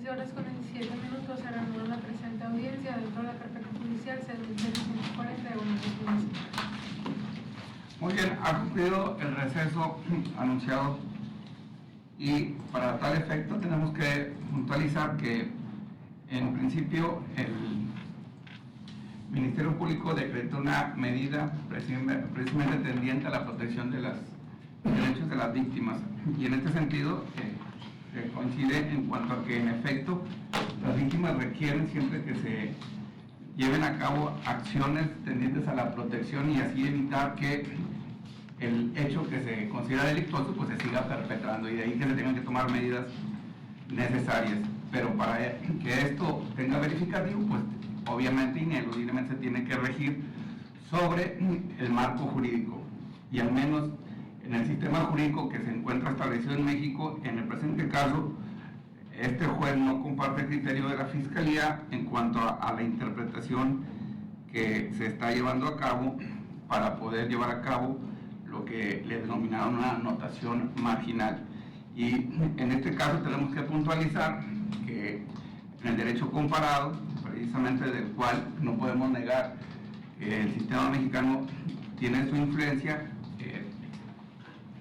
15 horas con 17 minutos se reanuda la presente audiencia dentro de la carpeta judicial 640 de Guanajuato. Muy bien, ha cumplido el receso anunciado y para tal efecto tenemos que puntualizar que en principio el Ministerio Público decretó una medida precisamente tendiente a la protección de los derechos de las víctimas, y en este sentido coincide en cuanto a que en efecto las víctimas requieren siempre que se lleven a cabo acciones tendientes a la protección y así evitar que el hecho que se considera delictuoso pues se siga perpetrando, y de ahí que se tengan que tomar medidas necesarias. Pero para que esto tenga verificativo, pues obviamente ineludiblemente se tiene que regir sobre el marco jurídico, y al menos en el sistema jurídico que se encuentra establecido en México, en el presente caso, este juez no comparte el criterio de la Fiscalía en cuanto a la interpretación que se está llevando a cabo para poder llevar a cabo lo que le denominaron una anotación marginal. Y en este caso tenemos que puntualizar que en el derecho comparado, precisamente del cual no podemos negar que el sistema mexicano tiene su influencia,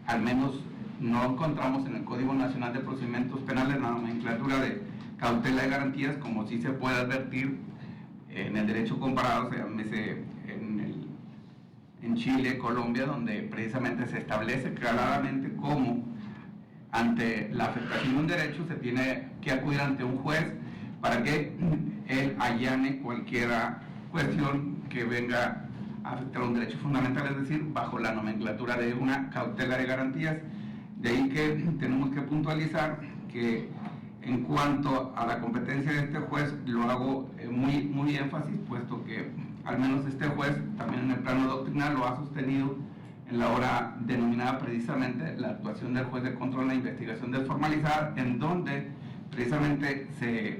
al menos no encontramos en el Código Nacional de Procedimientos Penales la nomenclatura de cautela de garantías, como sí se puede advertir en el derecho comparado, se llámese en Chile, Colombia, donde precisamente se establece claramente cómo ante la afectación de un derecho se tiene que acudir ante un juez para que él allane cualquier cuestión que venga a afectar un derecho fundamental, es decir, bajo la nomenclatura de una cautela de garantías. De ahí que tenemos que puntualizar que en cuanto a la competencia de este juez lo hago muy énfasis, puesto que al menos este juez también en el plano doctrinal lo ha sostenido en la hora denominada precisamente la actuación del juez de control en la investigación desformalizada, en donde precisamente se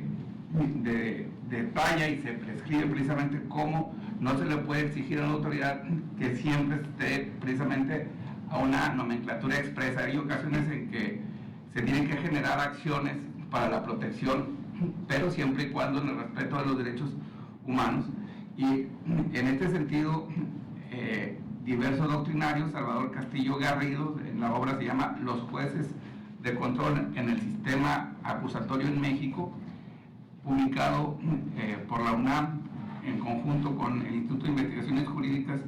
detalla y se prescribe precisamente cómo no se le puede exigir a una autoridad que siempre esté precisamente a una nomenclatura expresa. Hay ocasiones en que se tienen que generar acciones para la protección, pero siempre y cuando en el respeto a los derechos humanos. Y en este sentido, diversos doctrinarios, Salvador Castillo Garrido, en la obra se llama Los jueces de control en el sistema acusatorio en México, publicado por la UNAM en conjunto con el Instituto de Investigaciones Jurídicas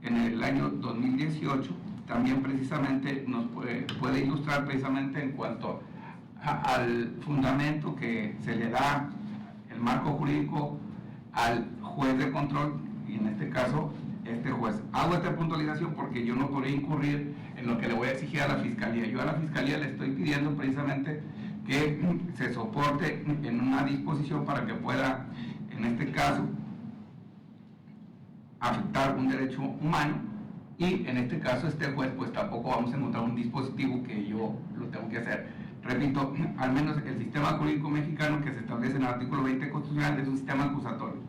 en el año 2018, también precisamente nos puede ilustrar precisamente en cuanto al fundamento que se le da el marco jurídico al juez de control, y en este caso este juez. Hago esta puntualización porque yo no podría incurrir en lo que le voy a exigir a la Fiscalía. Yo a la Fiscalía le estoy pidiendo precisamente que se soporte en una disposición para que pueda, en este caso, afectar un derecho humano, y en este caso este juez pues tampoco vamos a encontrar un dispositivo que yo lo tengo que hacer. Repito, al menos el sistema jurídico mexicano que se establece en el artículo 20 constitucional es un sistema acusatorio.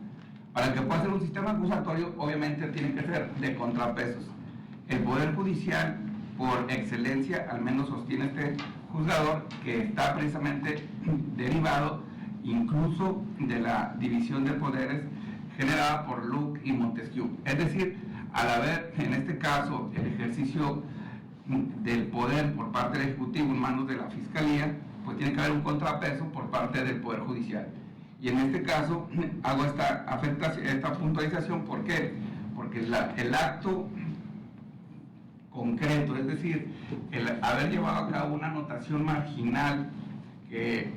Para que pueda ser un sistema acusatorio, obviamente tiene que ser de contrapesos. El Poder Judicial, por excelencia, al menos sostiene este juzgador, que está precisamente derivado incluso de la división de poderes generada por Locke y Montesquieu. Es decir, al haber en este caso el ejercicio del poder por parte del Ejecutivo en manos de la Fiscalía, pues tiene que haber un contrapeso por parte del Poder Judicial. Y en este caso hago esta puntualización. ¿Por qué? Porque el acto concreto, es decir, el haber llevado a cabo una anotación marginal que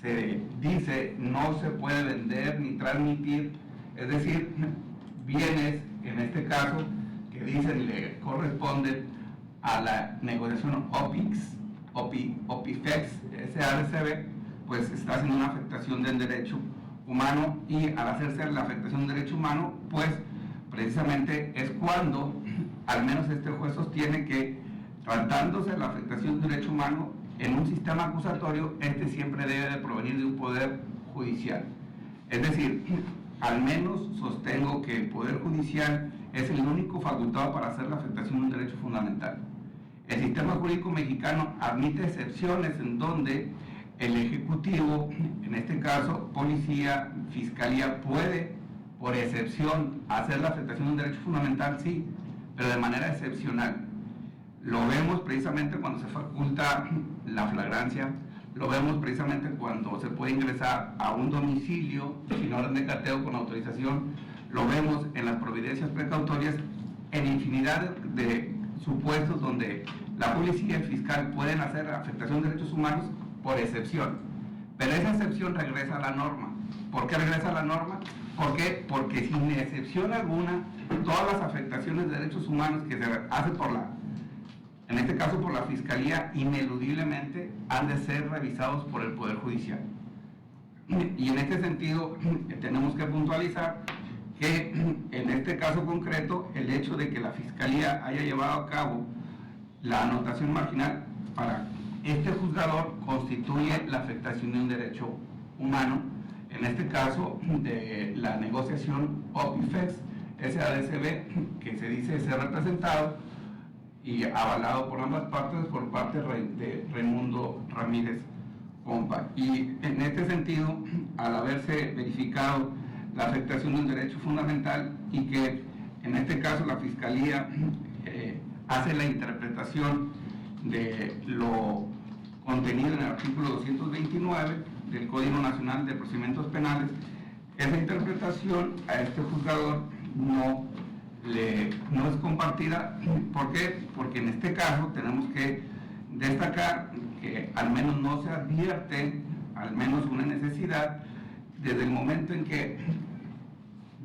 se dice no se puede vender ni transmitir, es decir, bienes, en este caso, que dicen le corresponden a la negociación OPIFEX, SADCB, pues está haciendo una afectación del derecho humano, y al hacerse la afectación del derecho humano, pues precisamente es cuando, al menos este juez sostiene que, tratándose de la afectación del derecho humano en un sistema acusatorio, este siempre debe de provenir de un poder judicial. Es decir, al menos sostengo que el Poder Judicial es el único facultado para hacer la afectación de un derecho fundamental. El sistema jurídico mexicano admite excepciones en donde el Ejecutivo, en este caso Policía, Fiscalía, puede, por excepción, hacer la afectación de un derecho fundamental, sí, pero de manera excepcional. Lo vemos precisamente cuando se faculta la flagrancia, lo vemos precisamente cuando se puede ingresar a un domicilio sin orden de cateo con autorización, lo vemos en las providencias precautorias, en infinidad de supuestos donde la policía y el fiscal pueden hacer afectación de derechos humanos por excepción. Pero esa excepción regresa a la norma. ¿Por qué regresa a la norma? ¿Por qué? Porque sin excepción alguna, todas las afectaciones de derechos humanos que se hacen en este caso por la Fiscalía, ineludiblemente han de ser revisados por el Poder Judicial. Y en este sentido, tenemos que puntualizar que en este caso concreto, el hecho de que la Fiscalía haya llevado a cabo la anotación marginal para este juzgador constituye la afectación de un derecho humano, en este caso de la negociación OPIFEX SADCB, que se dice ser representado y avalado por ambas partes, por parte de Raimundo Ramírez Pompa. Y en este sentido, al haberse verificado la afectación de un derecho fundamental y que en este caso la Fiscalía hace la interpretación de lo contenido en el artículo 229 del Código Nacional de Procedimientos Penales, esa interpretación a este juzgador no es compartida. ¿Por qué? Porque en este caso tenemos que destacar que al menos no se advierte al menos una necesidad desde el momento en que,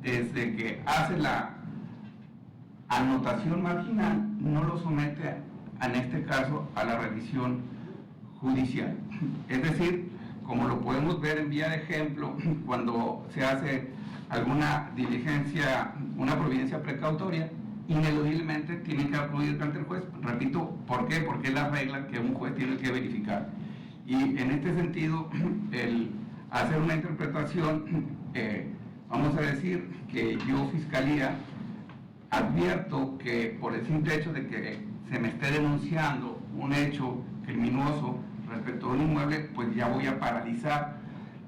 desde que hace la anotación marginal, no lo somete en este caso a la revisión judicial. Es decir, como lo podemos ver en vía de ejemplo, cuando se hace alguna diligencia, una providencia precautoria, ineludiblemente tiene que acudir ante el juez. Repito, ¿por qué? Porque es la regla que un juez tiene que verificar. Y en este sentido, el hacer una interpretación, vamos a decir que yo, Fiscalía, advierto que por el simple hecho de que se me esté denunciando un hecho criminoso respecto a un inmueble, pues ya voy a paralizar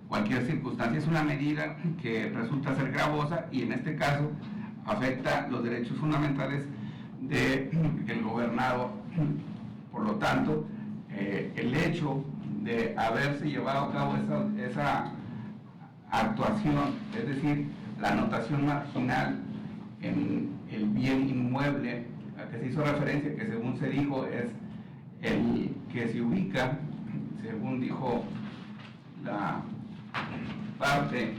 cualquier circunstancia. Es una medida que resulta ser gravosa y en este caso afecta los derechos fundamentales del gobernado. Por lo tanto, el hecho de haberse llevado a cabo esa actuación, es decir, la anotación marginal en el bien inmueble a que se hizo referencia, que según se dijo es el que se ubica, según dijo la parte,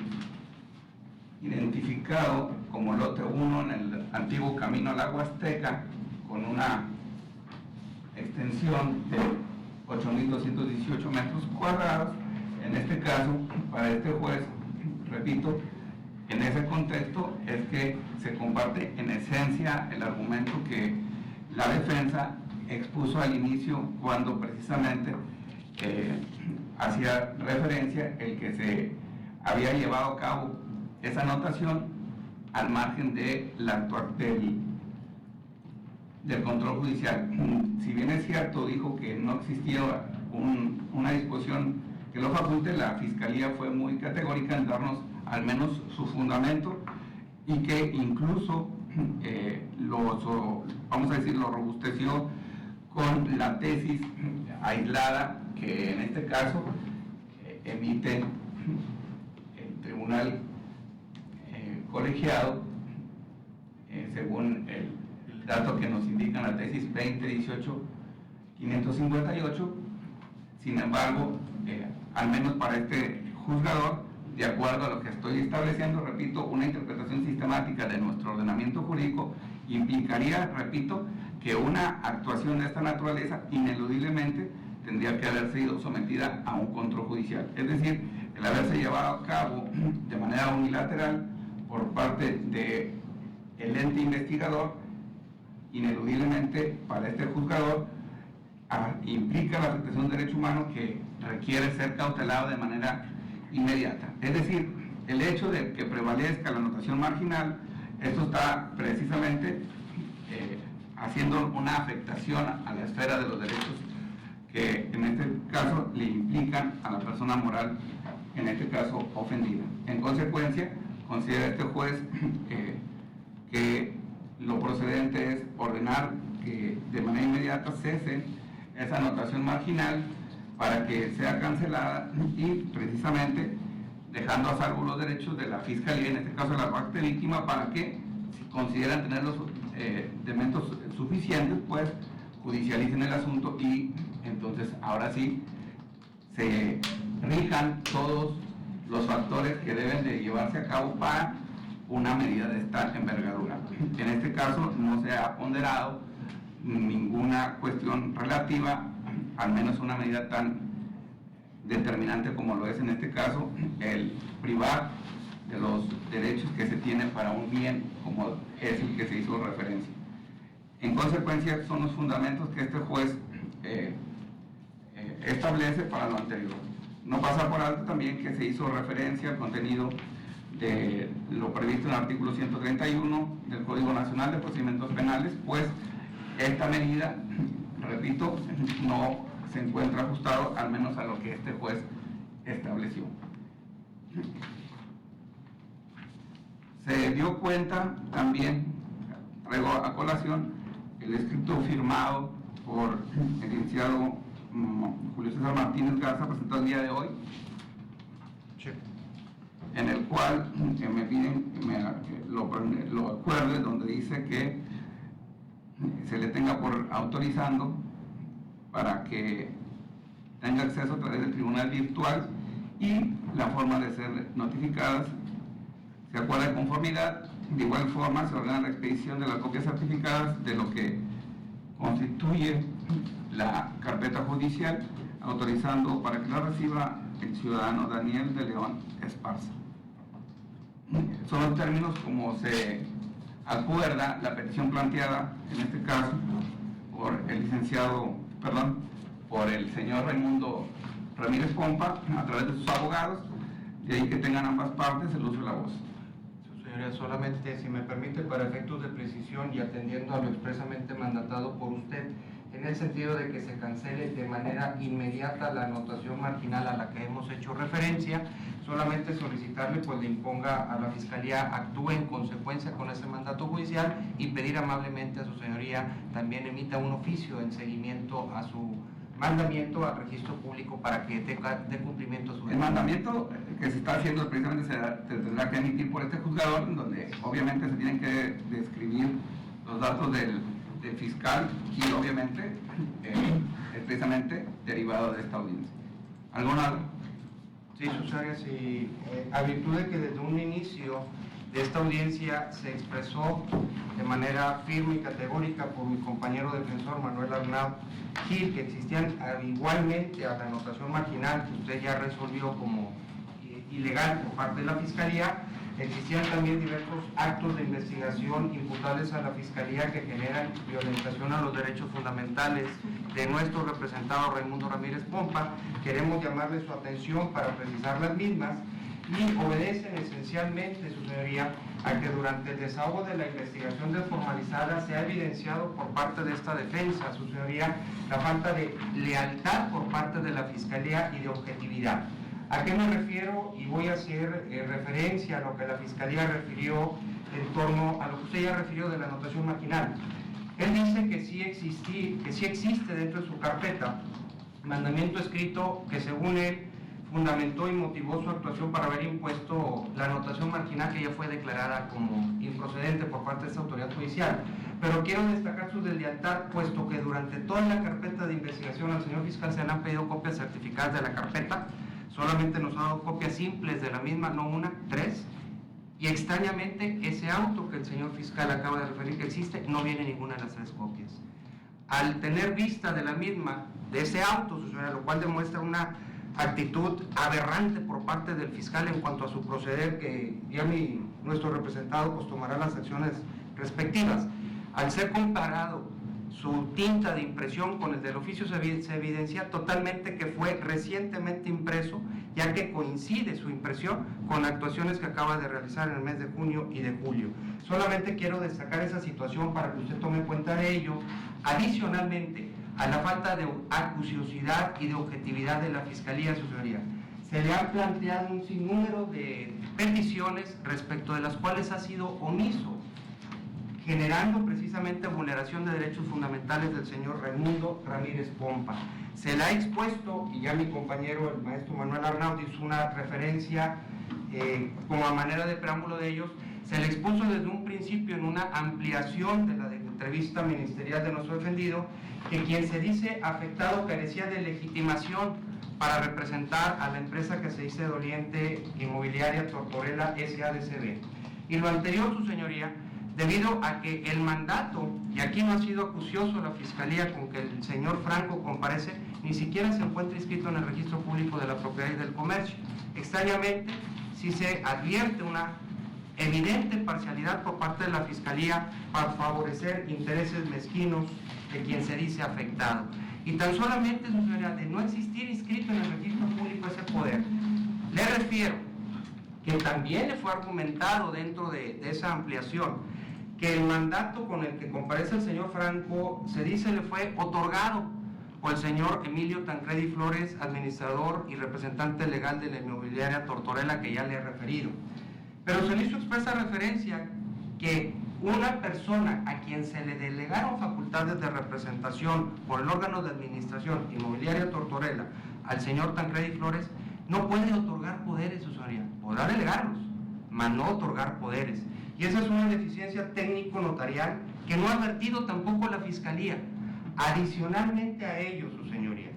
identificado como lote 1 en el antiguo camino al Agua Azteca, con una extensión de 8.218 metros cuadrados. En este caso, para este juez, repito, en ese contexto es que se comparte en esencia el argumento que la defensa expuso al inicio, cuando precisamente hacía referencia el que se había llevado a cabo esa anotación al margen de del control judicial. Si bien es cierto, dijo que no existía una disposición que lo faculte, la Fiscalía fue muy categórica en darnos al menos su fundamento y que incluso vamos a decir, lo robusteció con la tesis aislada que en este caso emite el Tribunal Colegiado, según el dato que nos indica la tesis 2018-558. Sin embargo, al menos para este juzgador, de acuerdo a lo que estoy estableciendo, repito, una interpretación sistemática de nuestro ordenamiento jurídico implicaría, repito, que una actuación de esta naturaleza ineludiblemente tendría que haber sido sometida a un control judicial. Es decir, el haberse llevado a cabo de manera unilateral por parte del ente investigador, ineludiblemente para este juzgador implica la afectación de derecho humano que requiere ser cautelado de manera inmediata. Es decir, el hecho de que prevalezca la anotación marginal, esto está precisamente haciendo una afectación a la esfera de los derechos que en este caso le implican a la persona moral, en este caso ofendida. En consecuencia, considera este juez que lo procedente es ordenar que de manera inmediata cese esa anotación marginal para que sea cancelada y precisamente dejando a salvo los derechos de la Fiscalía, en este caso de la parte víctima, para que, si consideran tener los elementos suficientes, pues judicialicen el asunto y entonces ahora sí se rijan todos los factores que deben de llevarse a cabo para una medida de esta envergadura. En este caso no se ha ponderado ninguna cuestión relativa, al menos una medida tan determinante como lo es en este caso, el privar de los derechos que se tienen para un bien como es el que se hizo referencia. En consecuencia, son los fundamentos que este juez establece para lo anterior. No pasa por alto también que se hizo referencia al contenido de lo previsto en el artículo 131 del Código Nacional de Procedimientos Penales, pues esta medida, repito, no se encuentra ajustado al menos a lo que este juez estableció. Se dio cuenta también, traigo a colación, el escrito firmado por el licenciado Julio César Martínez Garza, presentado el día de hoy, sí, en el cual me piden lo acuerde, donde dice que se le tenga por autorizando para que tenga acceso a través del tribunal virtual y la forma de ser notificadas se acuerda de conformidad. De igual forma se ordena la expedición de las copias certificadas de lo que constituye la carpeta judicial, autorizando para que la reciba el ciudadano Daniel de León Esparza. Son los términos como se acuerda la petición planteada, en este caso, por el señor Raimundo Ramírez Pompa, a través de sus abogados, de ahí que tengan ambas partes el uso de la voz. Señoría, solamente, si me permite, para efectos de precisión y atendiendo a lo expresamente mandatado por usted, en el sentido de que se cancele de manera inmediata la anotación marginal a la que hemos hecho referencia, solamente solicitarle pues le imponga a la Fiscalía actúe en consecuencia con ese mandato judicial y pedir amablemente a su señoría también emita un oficio en seguimiento a su mandamiento al registro público para que dé cumplimiento a su... El mandamiento que se está haciendo precisamente se tendrá que emitir por este juzgador, donde obviamente se tienen que describir los datos del fiscal y obviamente es precisamente derivado de esta audiencia. ¿Alguna? Sí, Susana, sí, a virtud de que desde un inicio de esta audiencia se expresó de manera firme y categórica por mi compañero defensor Manuel Arnau Gil que existían igualmente a la anotación marginal que usted ya resolvió como ilegal por parte de la Fiscalía, existían también diversos actos de investigación imputables a la Fiscalía que generan violentación a los derechos fundamentales de nuestro representado Raimundo Ramírez Pompa. Queremos llamarle su atención para precisar las mismas y obedecen esencialmente, su señoría, a que durante el desahogo de la investigación desformalizada se ha evidenciado por parte de esta defensa, su señoría, la falta de lealtad por parte de la Fiscalía y de objetividad. ¿A qué me refiero? Y voy a hacer referencia a lo que la Fiscalía refirió en torno a lo que usted ya refirió de la anotación marginal. Él dice que sí existe dentro de su carpeta mandamiento escrito que según él fundamentó y motivó su actuación para haber impuesto la anotación marginal que ya fue declarada como improcedente por parte de esta autoridad judicial. Pero quiero destacar su deslealtad, puesto que durante toda la carpeta de investigación al señor fiscal se le han pedido copias certificadas de la carpeta, solamente nos ha dado copias simples de la misma, no una, 3, y extrañamente ese auto que el señor fiscal acaba de referir que existe, no viene ninguna de las 3 copias. Al tener vista de la misma, de ese auto, su señora, lo cual demuestra una actitud aberrante por parte del fiscal en cuanto a su proceder, que ya nuestro representado pues tomará las acciones respectivas. Al ser comparado su tinta de impresión con el del oficio, se evidencia totalmente que fue recientemente impreso, ya que coincide su impresión con actuaciones que acaba de realizar en el mes de junio y de julio. Solamente quiero destacar esa situación para que usted tome cuenta de ello. Adicionalmente, a la falta de acuciosidad y de objetividad de la Fiscalía, su señoría. Se le han planteado un sinnúmero de peticiones respecto de las cuales ha sido omiso, generando precisamente vulneración de derechos fundamentales del señor Raimundo Ramírez Pompa. Se le ha expuesto, y ya mi compañero, el maestro Manuel Arnaud, hizo una referencia como a manera de preámbulo de ellos. Se le expuso desde un principio en una ampliación de la entrevista ministerial de nuestro defendido, que quien se dice afectado carecía de legitimación para representar a la empresa que se dice doliente inmobiliaria Tortorella SADCB. Y lo anterior, su señoría, debido a que el mandato, y aquí no ha sido acucioso la Fiscalía con que el señor Franco comparece, ni siquiera se encuentra inscrito en el Registro Público de la Propiedad y del Comercio. Extrañamente, sí se advierte una evidente parcialidad por parte de la Fiscalía para favorecer intereses mezquinos de quien se dice afectado. Y tan solamente, su señoría, de no existir inscrito en el Registro Público ese poder, le refiero que también le fue argumentado dentro de esa ampliación que el mandato con el que comparece el señor Franco se dice le fue otorgado por el señor Emilio Tancredi Flores, administrador y representante legal de la inmobiliaria Tortorella, que ya le he referido. Pero se le hizo expresa referencia que una persona a quien se le delegaron facultades de representación por el órgano de administración inmobiliaria Tortorella al señor Tancredi Flores no puede otorgar poderes, su señoría. Podrá delegarlos, mas no otorgar poderes. Y esa es una deficiencia técnico-notarial que no ha advertido tampoco la Fiscalía. Adicionalmente a ello, su señoría,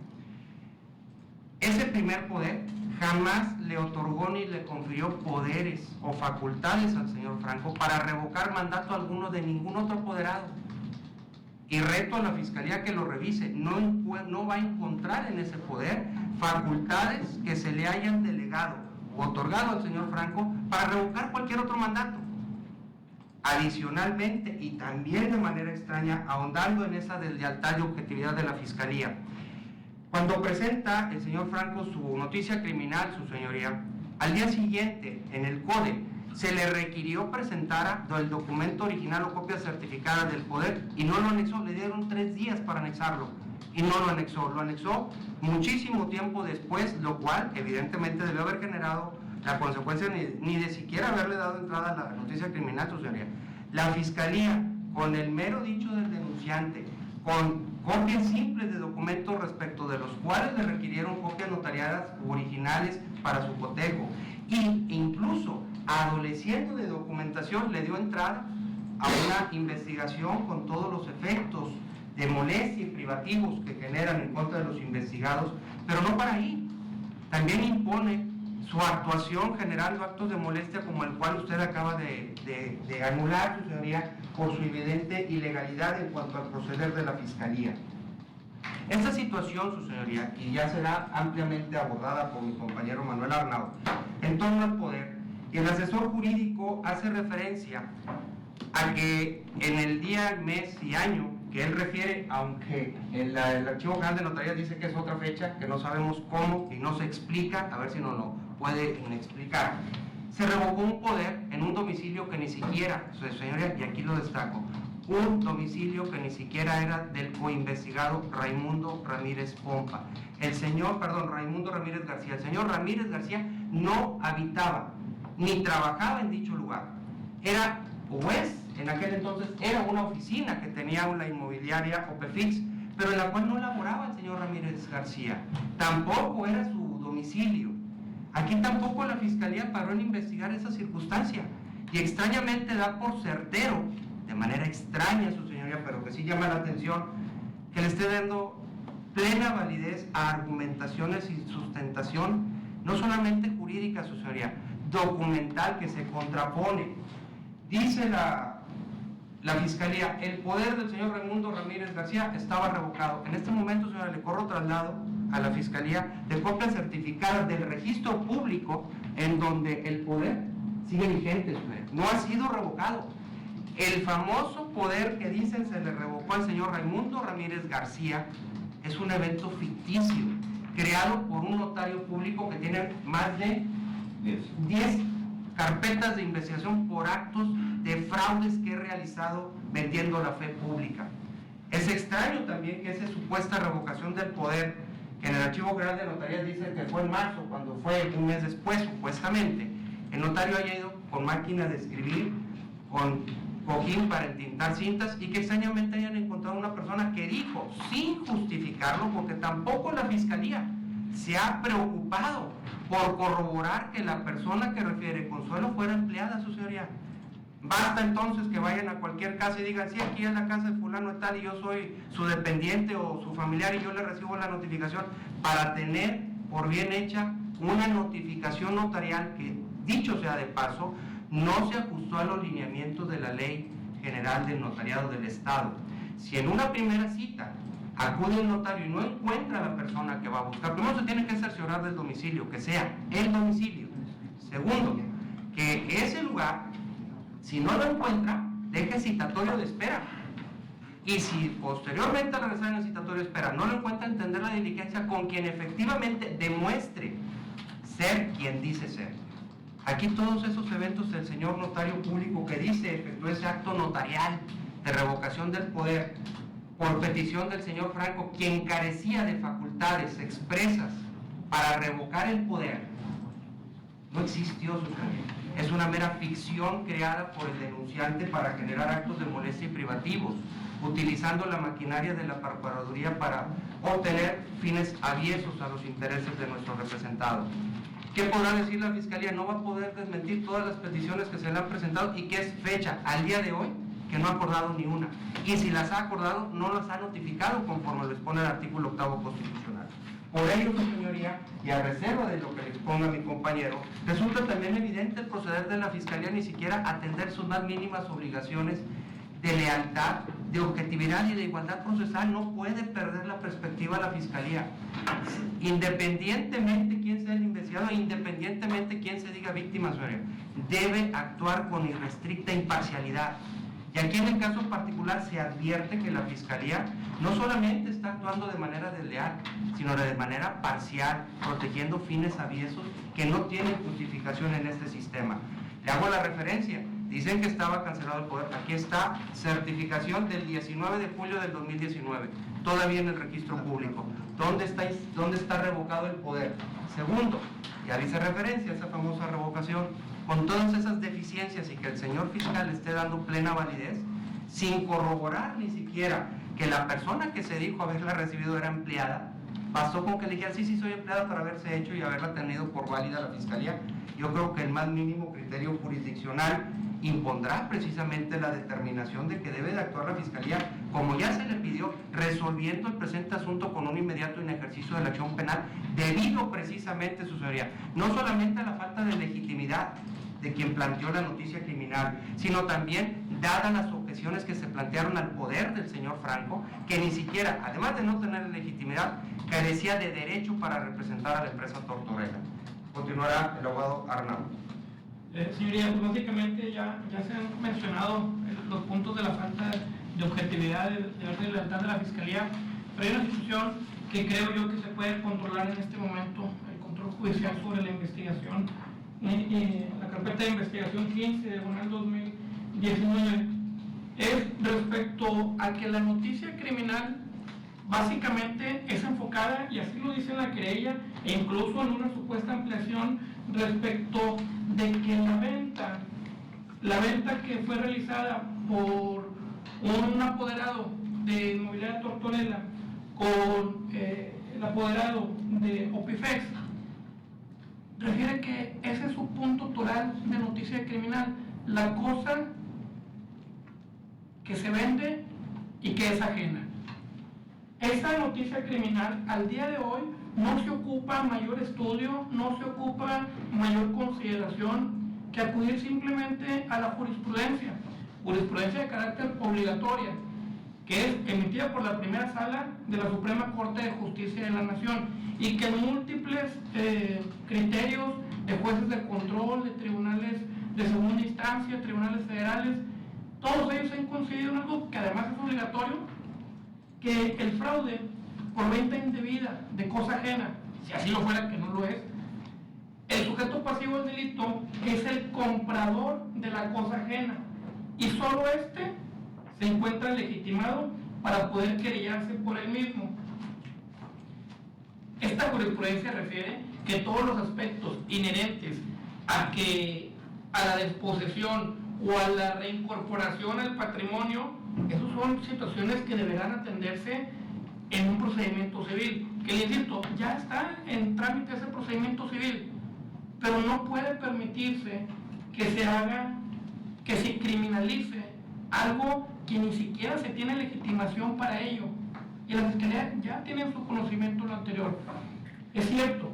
ese primer poder jamás le otorgó ni le confirió poderes o facultades al señor Franco para revocar mandato alguno de ningún otro apoderado. Y reto a la Fiscalía que lo revise, no va a encontrar en ese poder facultades que se le hayan delegado o otorgado al señor Franco para revocar cualquier otro mandato. Adicionalmente, y también de manera extraña, ahondando en esa deslealtad y objetividad de la Fiscalía, cuando presenta el señor Franco su noticia criminal, su señoría, al día siguiente, en el CODE, se le requirió presentar el documento original o copia certificada del poder y no lo anexó. Le dieron 3 días para anexarlo y no lo anexó muchísimo tiempo después, lo cual evidentemente debió haber generado la consecuencia ni de siquiera haberle dado entrada a la noticia criminal, su señoría. La Fiscalía, con el mero dicho del denunciante, con copias simples de documentos respecto de los cuales le requirieron copias notariadas u originales para su cotejo, e incluso adoleciendo de documentación, le dio entrada a una investigación con todos los efectos de molestia y privativos que generan en contra de los investigados, pero no para ahí. También impone su actuación generando actos de molestia como el cual usted acaba de anular, su señoría, por su evidente ilegalidad en cuanto al proceder de la Fiscalía. Esta situación, su señoría, y ya será ampliamente abordada por mi compañero Manuel Arnaud, en torno al poder, y el asesor jurídico hace referencia a que en el día, mes y año que él refiere, aunque el Archivo General de Notarías dice que es otra fecha, que no sabemos cómo y no se explica, a ver si nos lo puede explicar, se revocó un poder en un domicilio que ni siquiera, su señoría, y aquí lo destaco, un domicilio que ni siquiera era del coinvestigado Raimundo Ramírez Pompa. Raimundo Ramírez García. El señor Ramírez García no habitaba ni trabajaba en dicho lugar. Era, o es, en aquel entonces, era una oficina que tenía una inmobiliaria OPEFIX, pero en la cual no laboraba el señor Ramírez García. Tampoco era su domicilio. Aquí tampoco la Fiscalía paró en investigar esa circunstancia. Y extrañamente da por certero, de manera extraña, su señoría, pero que sí llama la atención, que le esté dando plena validez a argumentaciones y sustentación, no solamente jurídica, su señoría, documental, que se contrapone. Dice la Fiscalía, el poder del señor Raimundo Ramírez García estaba revocado. En este momento, señora, le corro traslado a la Fiscalía de copias certificadas del registro público en donde el poder sigue vigente, señora. No ha sido revocado. El famoso poder que dicen se le revocó al señor Raimundo Ramírez García es un evento ficticio, creado por un notario público que tiene más de 10 carpetas de investigación por actos de fraudes que he realizado vendiendo la fe pública. Es extraño también que esa supuesta revocación del poder, que en el Archivo General de Notarías dice que fue en marzo, cuando fue un mes después, supuestamente, el notario haya ido con máquina de escribir, con cojín para entintar cintas, y que extrañamente hayan encontrado una persona que dijo, sin justificarlo, porque tampoco la Fiscalía se ha preocupado por corroborar que la persona que refiere Consuelo fuera empleada, su señoría. Basta entonces que vayan a cualquier casa y digan, sí, aquí es la casa de fulano tal y yo soy su dependiente o su familiar y yo le recibo la notificación, para tener por bien hecha una notificación notarial que, dicho sea de paso, no se ajustó a los lineamientos de la Ley General del Notariado del Estado. Si en una primera cita acude el notario y no encuentra a la persona que va a buscar, primero se tiene que cerciorar del domicilio, que sea el domicilio. Segundo, que ese lugar, si no lo encuentra, deje citatorio de espera. Y si posteriormente al regresar en el citatorio de espera no lo encuentra, entender la diligencia con quien efectivamente demuestre ser quien dice ser. Aquí todos esos eventos del señor notario público que dice efectuó ese acto notarial de revocación del poder por petición del señor Franco, quien carecía de facultades expresas para revocar el poder, no existió, su señoría. Es una mera ficción creada por el denunciante para generar actos de molestia y privativos, utilizando la maquinaria de la Procuraduría para obtener fines aviesos a los intereses de nuestros representados. ¿Qué podrá decir la Fiscalía? No va a poder desmentir todas las peticiones que se le han presentado y que es fecha al día de hoy que no ha acordado ni una. Y si las ha acordado, no las ha notificado conforme lo expone el artículo 8º constitucional. Por ello, su señoría, y a reserva de lo que le exponga mi compañero, resulta también evidente el proceder de la Fiscalía ni siquiera atender sus más mínimas obligaciones de lealtad, de objetividad y de igualdad procesal. No puede perder la perspectiva la Fiscalía. Independientemente quién sea el investigado, independientemente quién se diga víctima, señoría, debe actuar con irrestricta imparcialidad. Y aquí en el caso particular se advierte que la Fiscalía no solamente está actuando de manera desleal, sino de manera parcial, protegiendo fines aviesos que no tienen justificación en este sistema. Le hago la referencia, dicen que estaba cancelado el poder, aquí está certificación del 19 de julio del 2019, todavía en el registro público. ¿Dónde está revocado el poder? Segundo, ya dice referencia a esa famosa revocación, con todas esas deficiencias y que el señor fiscal esté dando plena validez, sin corroborar ni siquiera que la persona que se dijo haberla recibido era empleada, bastó con que le dijera, sí, soy empleada para haberse hecho y haberla tenido por válida la Fiscalía. Yo creo que el más mínimo criterio jurisdiccional impondrá precisamente la determinación de que debe de actuar la Fiscalía, como ya se le pidió, resolviendo el presente asunto con un inmediato ejercicio de la acción penal, debido precisamente, su señoría, no solamente a la falta de legitimidad de quien planteó la noticia criminal, sino también dadas las objeciones que se plantearon al poder del señor Franco, que ni siquiera, además de no tener legitimidad, carecía de derecho para representar a la empresa Tortorella. Continuará el abogado Arnau. Señoría, pues básicamente ya se han mencionado los puntos de la falta de objetividad, de lealtad de la Fiscalía, pero hay una situación que creo yo que se puede controlar en este momento, el control judicial sobre la investigación, y la carpeta de investigación 15/2019, es respecto a que la noticia criminal básicamente es enfocada, y así lo dice la querella, e incluso en una supuesta ampliación respecto de que la venta que fue realizada por un apoderado de Inmobiliaria Tortorella con el apoderado de Opifex, refiere que ese es su punto toral de noticia criminal, la cosa que se vende y que es ajena. Esa noticia criminal al día de hoy no se ocupa mayor estudio, no se ocupa mayor consideración que acudir simplemente a la jurisprudencia de carácter obligatoria, que es emitida por la primera sala de la Suprema Corte de Justicia de la Nación, y que en múltiples criterios de jueces de control, de tribunales de segunda instancia, tribunales federales, todos ellos han coincidido en algo que además es obligatorio, que el fraude por venta indebida de cosa ajena, si así lo fuera, que no lo es, el sujeto pasivo del delito es el comprador de la cosa ajena, y solo este se encuentra legitimado para poder querellarse por él mismo. Esta jurisprudencia refiere que todos los aspectos inherentes a la desposesión o a la reincorporación al patrimonio, esas son situaciones que deberán atenderse en un procedimiento civil, que le insisto, ya está en trámite ese procedimiento civil, pero no puede permitirse que se criminalice algo que ni siquiera se tiene legitimación para ello, y la Fiscalía ya tiene en su conocimiento lo anterior. Es cierto,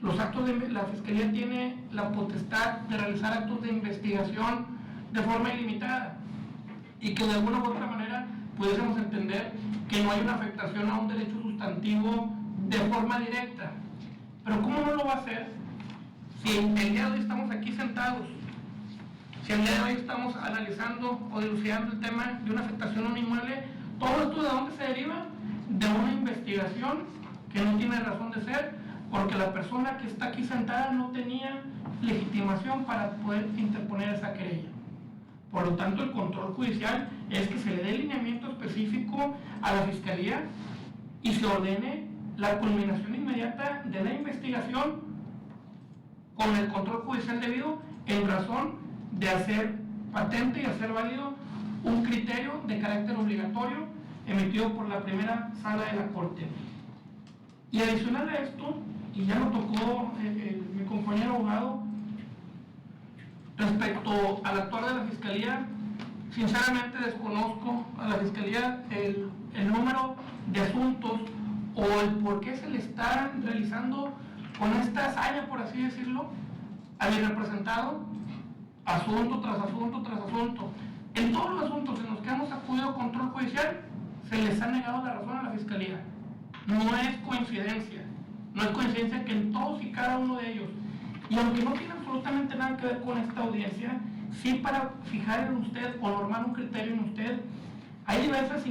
la Fiscalía tiene la potestad de realizar actos de investigación de forma ilimitada, y que de alguna u otra manera pudiésemos entender que no hay una afectación a un derecho sustantivo de forma directa. Pero ¿cómo no lo va a hacer si el día de hoy estamos aquí sentados? Si el día de hoy estamos analizando o dilucidando el tema de una afectación a un inmueble, ¿todo esto de dónde se deriva? De una investigación que no tiene razón de ser, porque la persona que está aquí sentada no tenía legitimación para poder interponer esa querella. Por lo tanto, el control judicial es que se le dé lineamiento específico a la Fiscalía y se ordene la culminación inmediata de la investigación con el control judicial debido, en razón de hacer patente y hacer válido un criterio de carácter obligatorio emitido por la primera sala de la Corte. Y adicional a esto, y ya lo tocó mi compañero abogado, respecto al actuar de la Fiscalía, sinceramente desconozco a la Fiscalía el número de asuntos o el por qué se le está realizando con esta hazaña, por así decirlo, a mi representado, asunto tras asunto tras asunto. En todos los asuntos en los que hemos acudido a control judicial, se les ha negado la razón a la Fiscalía. No es coincidencia que en todos y cada uno de ellos, y aunque no tiene absolutamente nada que ver con esta audiencia, sí para fijar en usted o normar un criterio en usted, hay diversas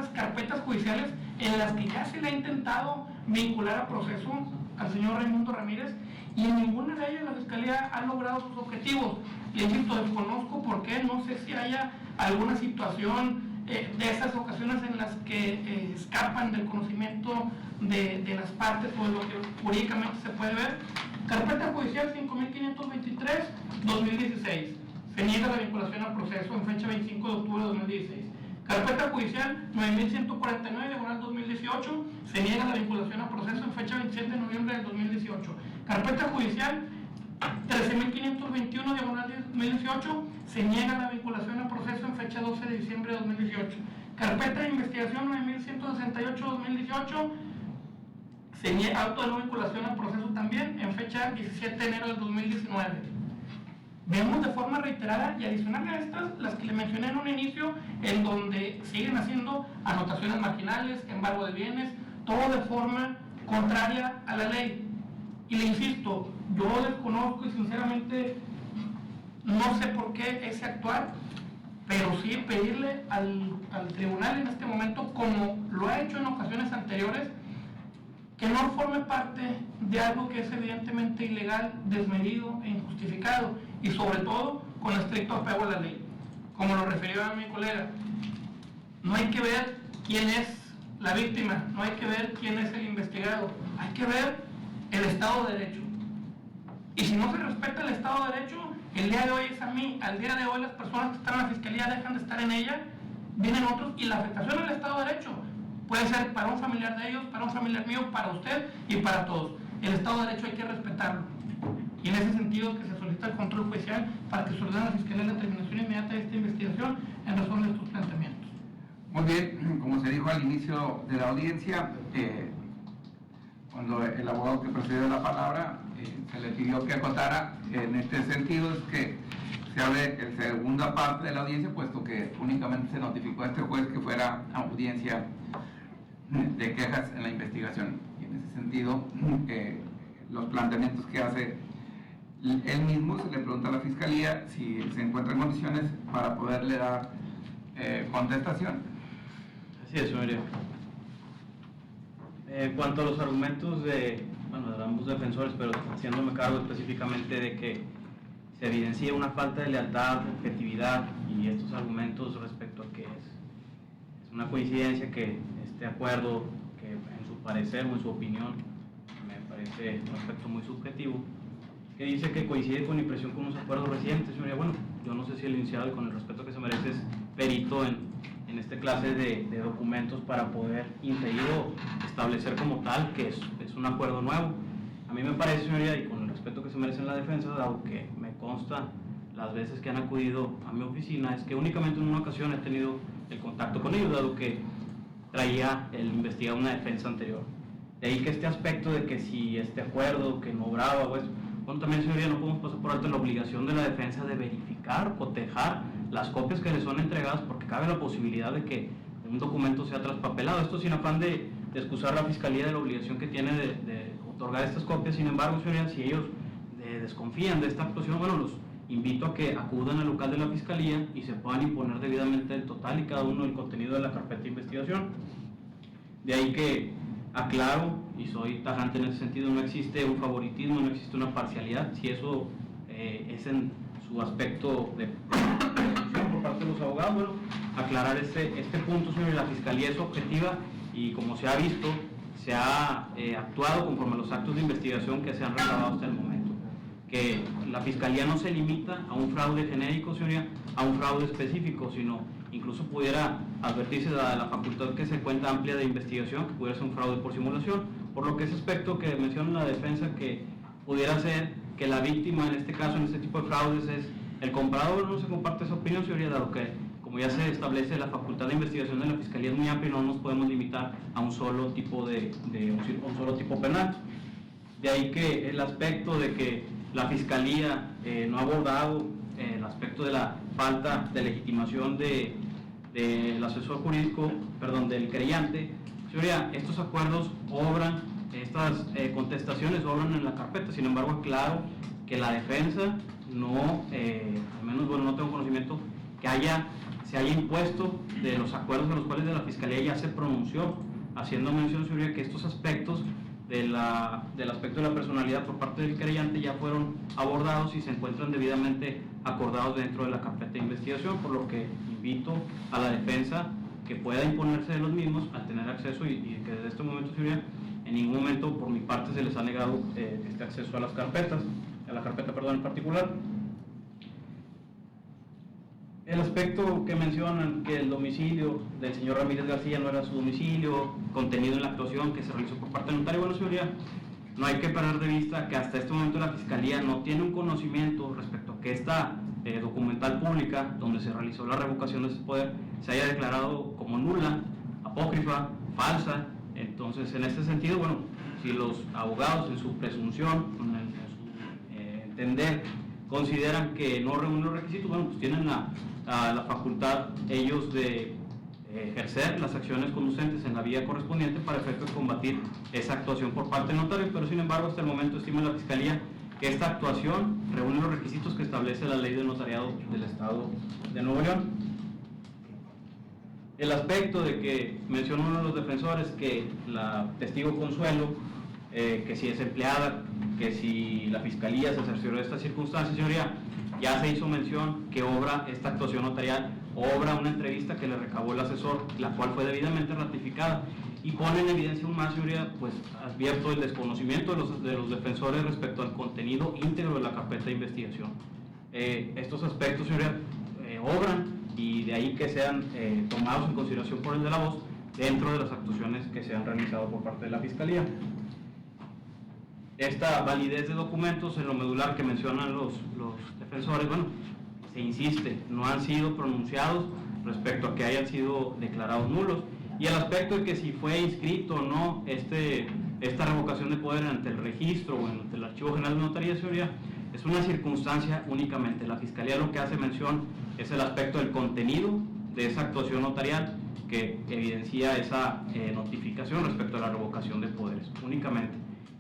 carpetas judiciales en las que ya se le ha intentado vincular a proceso al señor Raimundo Ramírez, y en ninguna de ellas la Fiscalía ha logrado sus objetivos. Le insisto, desconozco por qué, no sé si haya alguna situación de esas ocasiones en las que escapan del conocimiento de las partes o de lo que jurídicamente se puede ver. Carpeta judicial 5523-2016. Se niega la vinculación al proceso en fecha 25 de octubre de 2016. Carpeta judicial 9149-2018. Se niega la vinculación al proceso en fecha 27 de noviembre del 2018. Carpeta judicial 13.521-2018. Se niega la vinculación al proceso en fecha 12 de diciembre de 2018. Carpeta de investigación 9168-2018. Se niega auto de no vinculación al proceso también en fecha 17 de enero del 2019. Vemos de forma reiterada y adicional a estas, las que le mencioné en un inicio, en donde siguen haciendo anotaciones marginales, embargo de bienes, todo de forma contraria a la ley. Y le insisto, yo desconozco y sinceramente no sé por qué ese actuar, pero sí pedirle al tribunal en este momento, como lo ha hecho en ocasiones anteriores, que no forme parte de algo que es evidentemente ilegal, desmedido e injustificado, y sobre todo con estricto apego a la ley. Como lo refirió a mi colega, no hay que ver quién es la víctima, no hay que ver quién es el investigado, hay que ver el Estado de Derecho. Y si no se respeta el Estado de Derecho, el día de hoy es a mí, al día de hoy las personas que están en la Fiscalía dejan de estar en ella, vienen otros, y la afectación al Estado de Derecho puede ser para un familiar de ellos, para un familiar mío, para usted y para todos. El Estado de Derecho hay que respetarlo. Y en ese sentido es que se solicita el control judicial para que se ordene a la Fiscalía la terminación inmediata de esta investigación en razón de estos planteamientos. Muy bien, como se dijo al inicio de la audiencia, cuando el abogado que precedió la palabra se le pidió que acotara en este sentido, es que se hable en segunda parte de la audiencia, puesto que únicamente se notificó a este juez que fuera audiencia de quejas en la investigación. Y en ese sentido, los planteamientos que hace él mismo, se le pregunta a la Fiscalía si se encuentra en condiciones para poderle dar contestación. Así es, señoría. En cuanto a los argumentos de ambos defensores, pero haciéndome cargo específicamente de que se evidencia una falta de lealtad, objetividad, y estos argumentos respecto a que es una coincidencia que este acuerdo, que en su parecer o en su opinión, me parece un aspecto muy subjetivo, que dice que coincide con impresión con unos acuerdos recientes. Señoría, bueno, yo no sé si el iniciado, con el respeto que se merece, es perito en esta clase de documentos para poder inferir o establecer como tal que es un acuerdo nuevo. A mí me parece, señoría, y con el respeto que se merece en la defensa, dado que me consta las veces que han acudido a mi oficina, es que únicamente en una ocasión he tenido el contacto con ellos, dado que traía el investigado una defensa anterior. De ahí que este aspecto de que si este acuerdo que no obraba o eso, bueno, también, señoría, no podemos pasar por alto la obligación de la defensa de verificar, cotejar las copias que le son entregadas, porque cabe la posibilidad de que un documento sea traspapelado. Esto sin afán de excusar a la Fiscalía de la obligación que tiene de otorgar estas copias. Sin embargo, señoría, si ellos desconfían de esta actuación, bueno, los invito a que acudan al local de la Fiscalía y se puedan imponer debidamente el total y cada uno del contenido de la carpeta de investigación. De ahí que aclaro, y soy tajante en ese sentido, no existe un favoritismo, no existe una parcialidad. Si eso es en su aspecto de presunción por parte de los abogados, bueno, aclarar este punto, señor. La Fiscalía es objetiva y, como se ha visto, se ha actuado conforme a los actos de investigación que se han recabado hasta el momento. Que la Fiscalía no se limita a un fraude genérico, señoría, a un fraude específico, sino incluso pudiera advertirse de la facultad que se cuenta amplia de investigación, que pudiera ser un fraude por simulación, por lo que ese aspecto que menciona la defensa, que pudiera ser que la víctima, en este caso, en este tipo de fraudes, es el comprador. No se comparte esa opinión, señoría, dado que, como ya se establece, la facultad de investigación de la Fiscalía es muy amplia y no nos podemos limitar a un solo tipo un solo tipo penal. De ahí que el aspecto de que la Fiscalía no ha abordado el aspecto de la falta de legitimación del asesor jurídico, perdón, del creyente. Señoría, estos acuerdos obran, estas contestaciones obran en la carpeta. Sin embargo, claro que la defensa no, al menos, bueno, no tengo conocimiento que se haya impuesto de los acuerdos de los cuales de la Fiscalía ya se pronunció, haciendo mención, señoría, que estos aspectos del aspecto de la personalidad por parte del creyente ya fueron abordados y se encuentran debidamente acordados dentro de la carpeta de investigación, por lo que invito a la defensa que pueda imponerse de los mismos al tener acceso y que desde este momento, señoría, en ningún momento por mi parte se les ha negado este acceso a las carpetas, a la carpeta, perdón, en particular. El aspecto que mencionan, que el domicilio del señor Ramírez García no era su domicilio, contenido en la actuación que se realizó por parte del notario, bueno, señoría, no hay que perder de vista que hasta este momento la Fiscalía no tiene un conocimiento respecto a que esta documental pública, donde se realizó la revocación de ese poder, se haya declarado como nula, apócrifa, falsa. Entonces, en este sentido, bueno, si los abogados en su presunción, en su entender, consideran que no reúnen los requisitos, bueno, pues tienen la facultad ellos de ejercer las acciones conducentes en la vía correspondiente para efecto de combatir esa actuación por parte del notario. Pero sin embargo, hasta el momento estima la Fiscalía que esta actuación reúne los requisitos que establece la ley del notariado del Estado de Nuevo León. El aspecto de que mencionó uno de los defensores que la testigo Consuelo, que si es empleada, que si la Fiscalía se cercioró de estas circunstancias, señoría, ya se hizo mención que obra esta actuación notarial, obra una entrevista que le recabó el asesor, la cual fue debidamente ratificada, y pone en evidencia aún más, señoría, pues advierto el desconocimiento de los defensores respecto al contenido íntegro de la carpeta de investigación. Estos aspectos, señoría, obran, y de ahí que sean tomados en consideración por el de la voz dentro de las actuaciones que se han realizado por parte de la Fiscalía. Esta validez de documentos en lo medular que mencionan los defensores, bueno, se insiste, no han sido pronunciados respecto a que hayan sido declarados nulos. Y el aspecto de que si fue inscrito o no esta revocación de poder ante el registro o ante el Archivo General de Notaría, señoría, es una circunstancia únicamente. La Fiscalía lo que hace mención es el aspecto del contenido de esa actuación notarial que evidencia esa notificación respecto a la revocación de poderes, únicamente.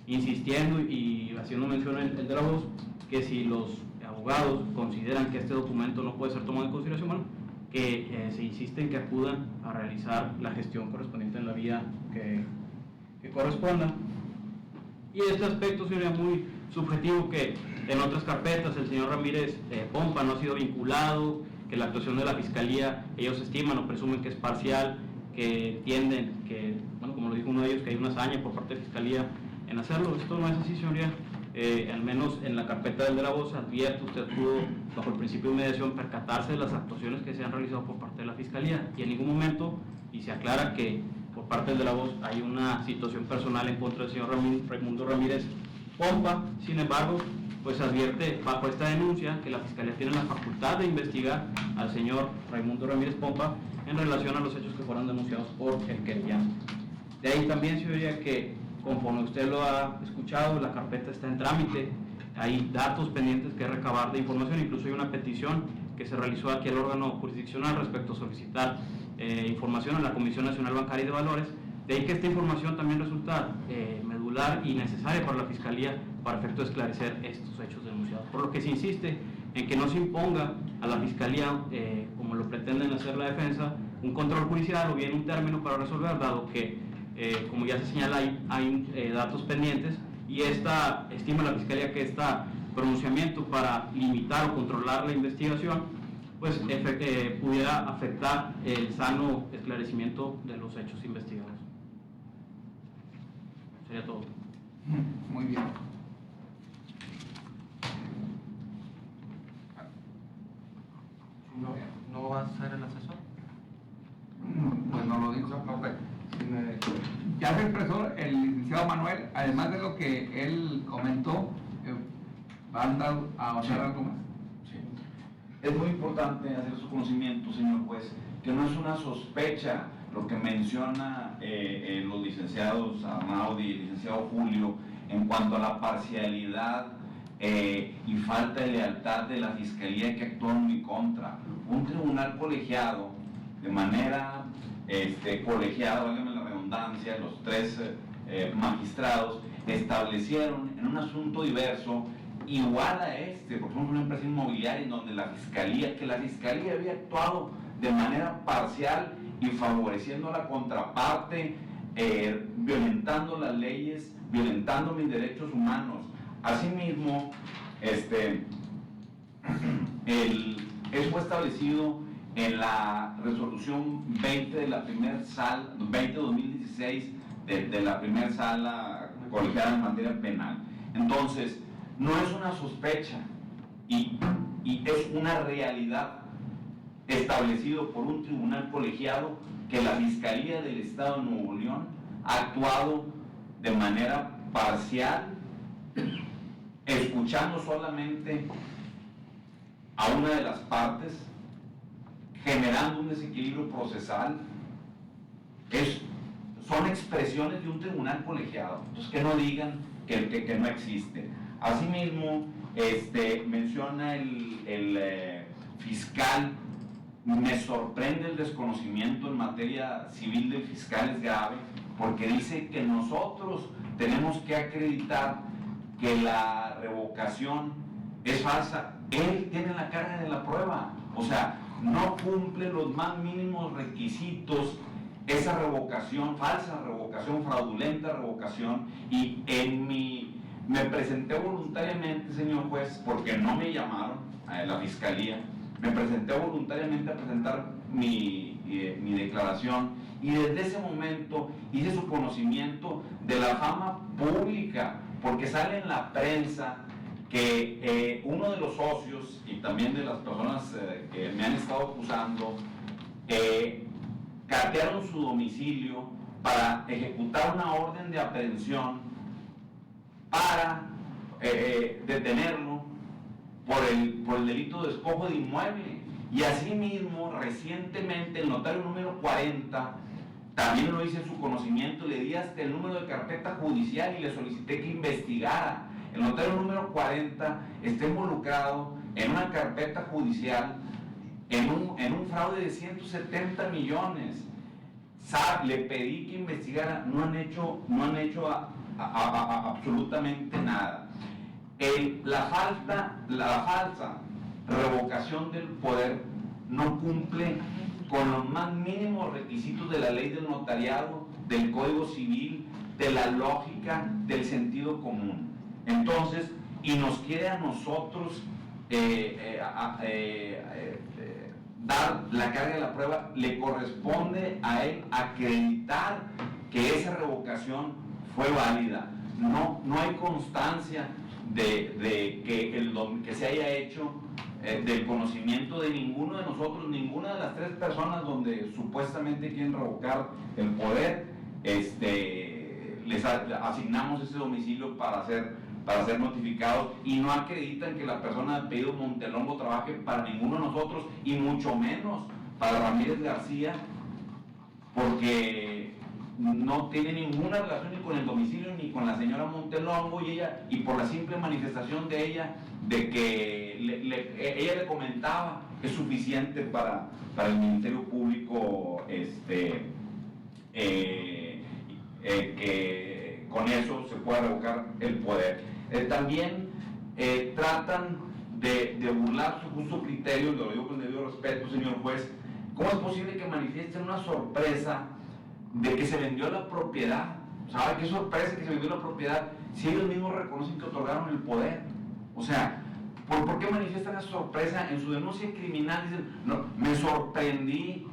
Insistiendo y haciendo mención el de la voz, que si los abogados consideran que este documento no puede ser tomado en consideración, bueno, que se insiste en que acudan a realizar la gestión correspondiente en la vía que corresponda. Y este aspecto sería muy subjetivo, que en otras carpetas el señor Ramírez Pompa no ha sido vinculado, que la actuación de la Fiscalía ellos estiman o presumen que es parcial, que entienden que, bueno, como lo dijo uno de ellos, que hay una hazaña por parte de Fiscalía en hacerlo. Esto no es así, señoría. Al menos en la carpeta del de la voz advierte, usted pudo, bajo el principio de mediación, percatarse de las actuaciones que se han realizado por parte de la Fiscalía, y en ningún momento, y se aclara que por parte del de la voz hay una situación personal en contra del señor Raimundo Ramírez Pompa. Sin embargo, pues advierte bajo esta denuncia que la Fiscalía tiene la facultad de investigar al señor Raimundo Ramírez Pompa en relación a los hechos que fueron denunciados por el querellante. De ahí también se diría que, conforme usted lo ha escuchado, la carpeta está en trámite, hay datos pendientes que recabar de información, incluso hay una petición que se realizó aquí al órgano jurisdiccional respecto a solicitar información a la Comisión Nacional Bancaria y de Valores. De ahí que esta información también resulta medular y necesaria para la Fiscalía para efecto de esclarecer estos hechos denunciados. Por lo que se insiste en que no se imponga a la Fiscalía, como lo pretenden hacer la defensa, un control judicial o bien un término para resolver, dado que, como ya se señala, hay datos pendientes, y estima la Fiscalía que este pronunciamiento para limitar o controlar la investigación pues pudiera afectar el sano esclarecimiento de los hechos investigados. Sería todo. Muy bien. ¿No va a ser el asesor? Pues no lo dijo. Ok. Ya se expresó el licenciado Manuel, además de lo que él comentó, ¿van a ahondar algo más? Sí. Es muy importante hacer su conocimiento, señor juez, que no es una sospecha lo que menciona los licenciados Arnaud y el licenciado Julio en cuanto a la parcialidad y falta de lealtad de la Fiscalía que actuó en mi contra. Un tribunal colegiado, de manera colegiada, válgame la redundancia, los tres magistrados establecieron en un asunto diverso igual a por ejemplo, una empresa inmobiliaria en donde la Fiscalía había actuado de manera parcial y favoreciendo a la contraparte, violentando las leyes, violentando mis derechos humanos. Asimismo, eso fue establecido en la resolución 20 de la primera sala, 20-2016 de la primera sala colegiada en materia penal. Entonces, no es una sospecha y es una realidad establecido por un tribunal colegiado que la Fiscalía del Estado de Nuevo León ha actuado de manera parcial, escuchando solamente a una de las partes, generando un desequilibrio procesal. Son expresiones de un tribunal colegiado, entonces que no digan que no existe. Asimismo, menciona el fiscal, me sorprende el desconocimiento en materia civil del fiscal, es grave, porque dice que nosotros tenemos que acreditar que la revocación es falsa. Él tiene la carga de la prueba, o sea, no cumple los más mínimos requisitos esa revocación, falsa revocación, fraudulenta revocación, y me presenté voluntariamente, señor juez, porque no me llamaron a la Fiscalía, me presenté voluntariamente a presentar mi declaración, y desde ese momento hice su conocimiento de la fama pública, porque sale en la prensa que uno de los socios y también de las personas que me han estado acusando catearon su domicilio para ejecutar una orden de aprehensión para detenerlo por el delito de despojo de inmueble. Y asimismo, recientemente el notario número 40 también lo hice en su conocimiento, le di hasta el número de carpeta judicial y le solicité que investigara. El notario número 40 está involucrado en una carpeta judicial en un fraude de 170 millones. Le pedí que investigara, no han hecho absolutamente nada. La falsa revocación del poder no cumple con los más mínimos requisitos de la ley del notariado, del Código Civil, de la lógica, del sentido común. Entonces, y nos quiere a nosotros dar la carga de la prueba, le corresponde a él acreditar que esa revocación fue válida. No hay constancia de que se haya hecho del conocimiento de ninguno de nosotros, ninguna de las 3 personas donde supuestamente quieren revocar el poder, les asignamos ese domicilio para ser notificados, y no acreditan que la persona de apellido Montelongo trabaje para ninguno de nosotros, y mucho menos para Ramírez García, porque no tiene ninguna relación ni con el domicilio ni con la señora Montelongo, y por la simple manifestación de ella, de que ella le comentaba que es suficiente para el Ministerio Público, que con eso se pueda revocar el poder. También tratan de burlar su justo criterio, lo digo con debido respeto, señor juez. ¿Cómo es posible que manifiesten una sorpresa de que se vendió la propiedad? ¿Sabe qué sorpresa que se vendió la propiedad si ellos mismos reconocen que otorgaron el poder? O sea, ¿por qué manifiestan esa sorpresa? En su denuncia criminal dicen, no, me sorprendí,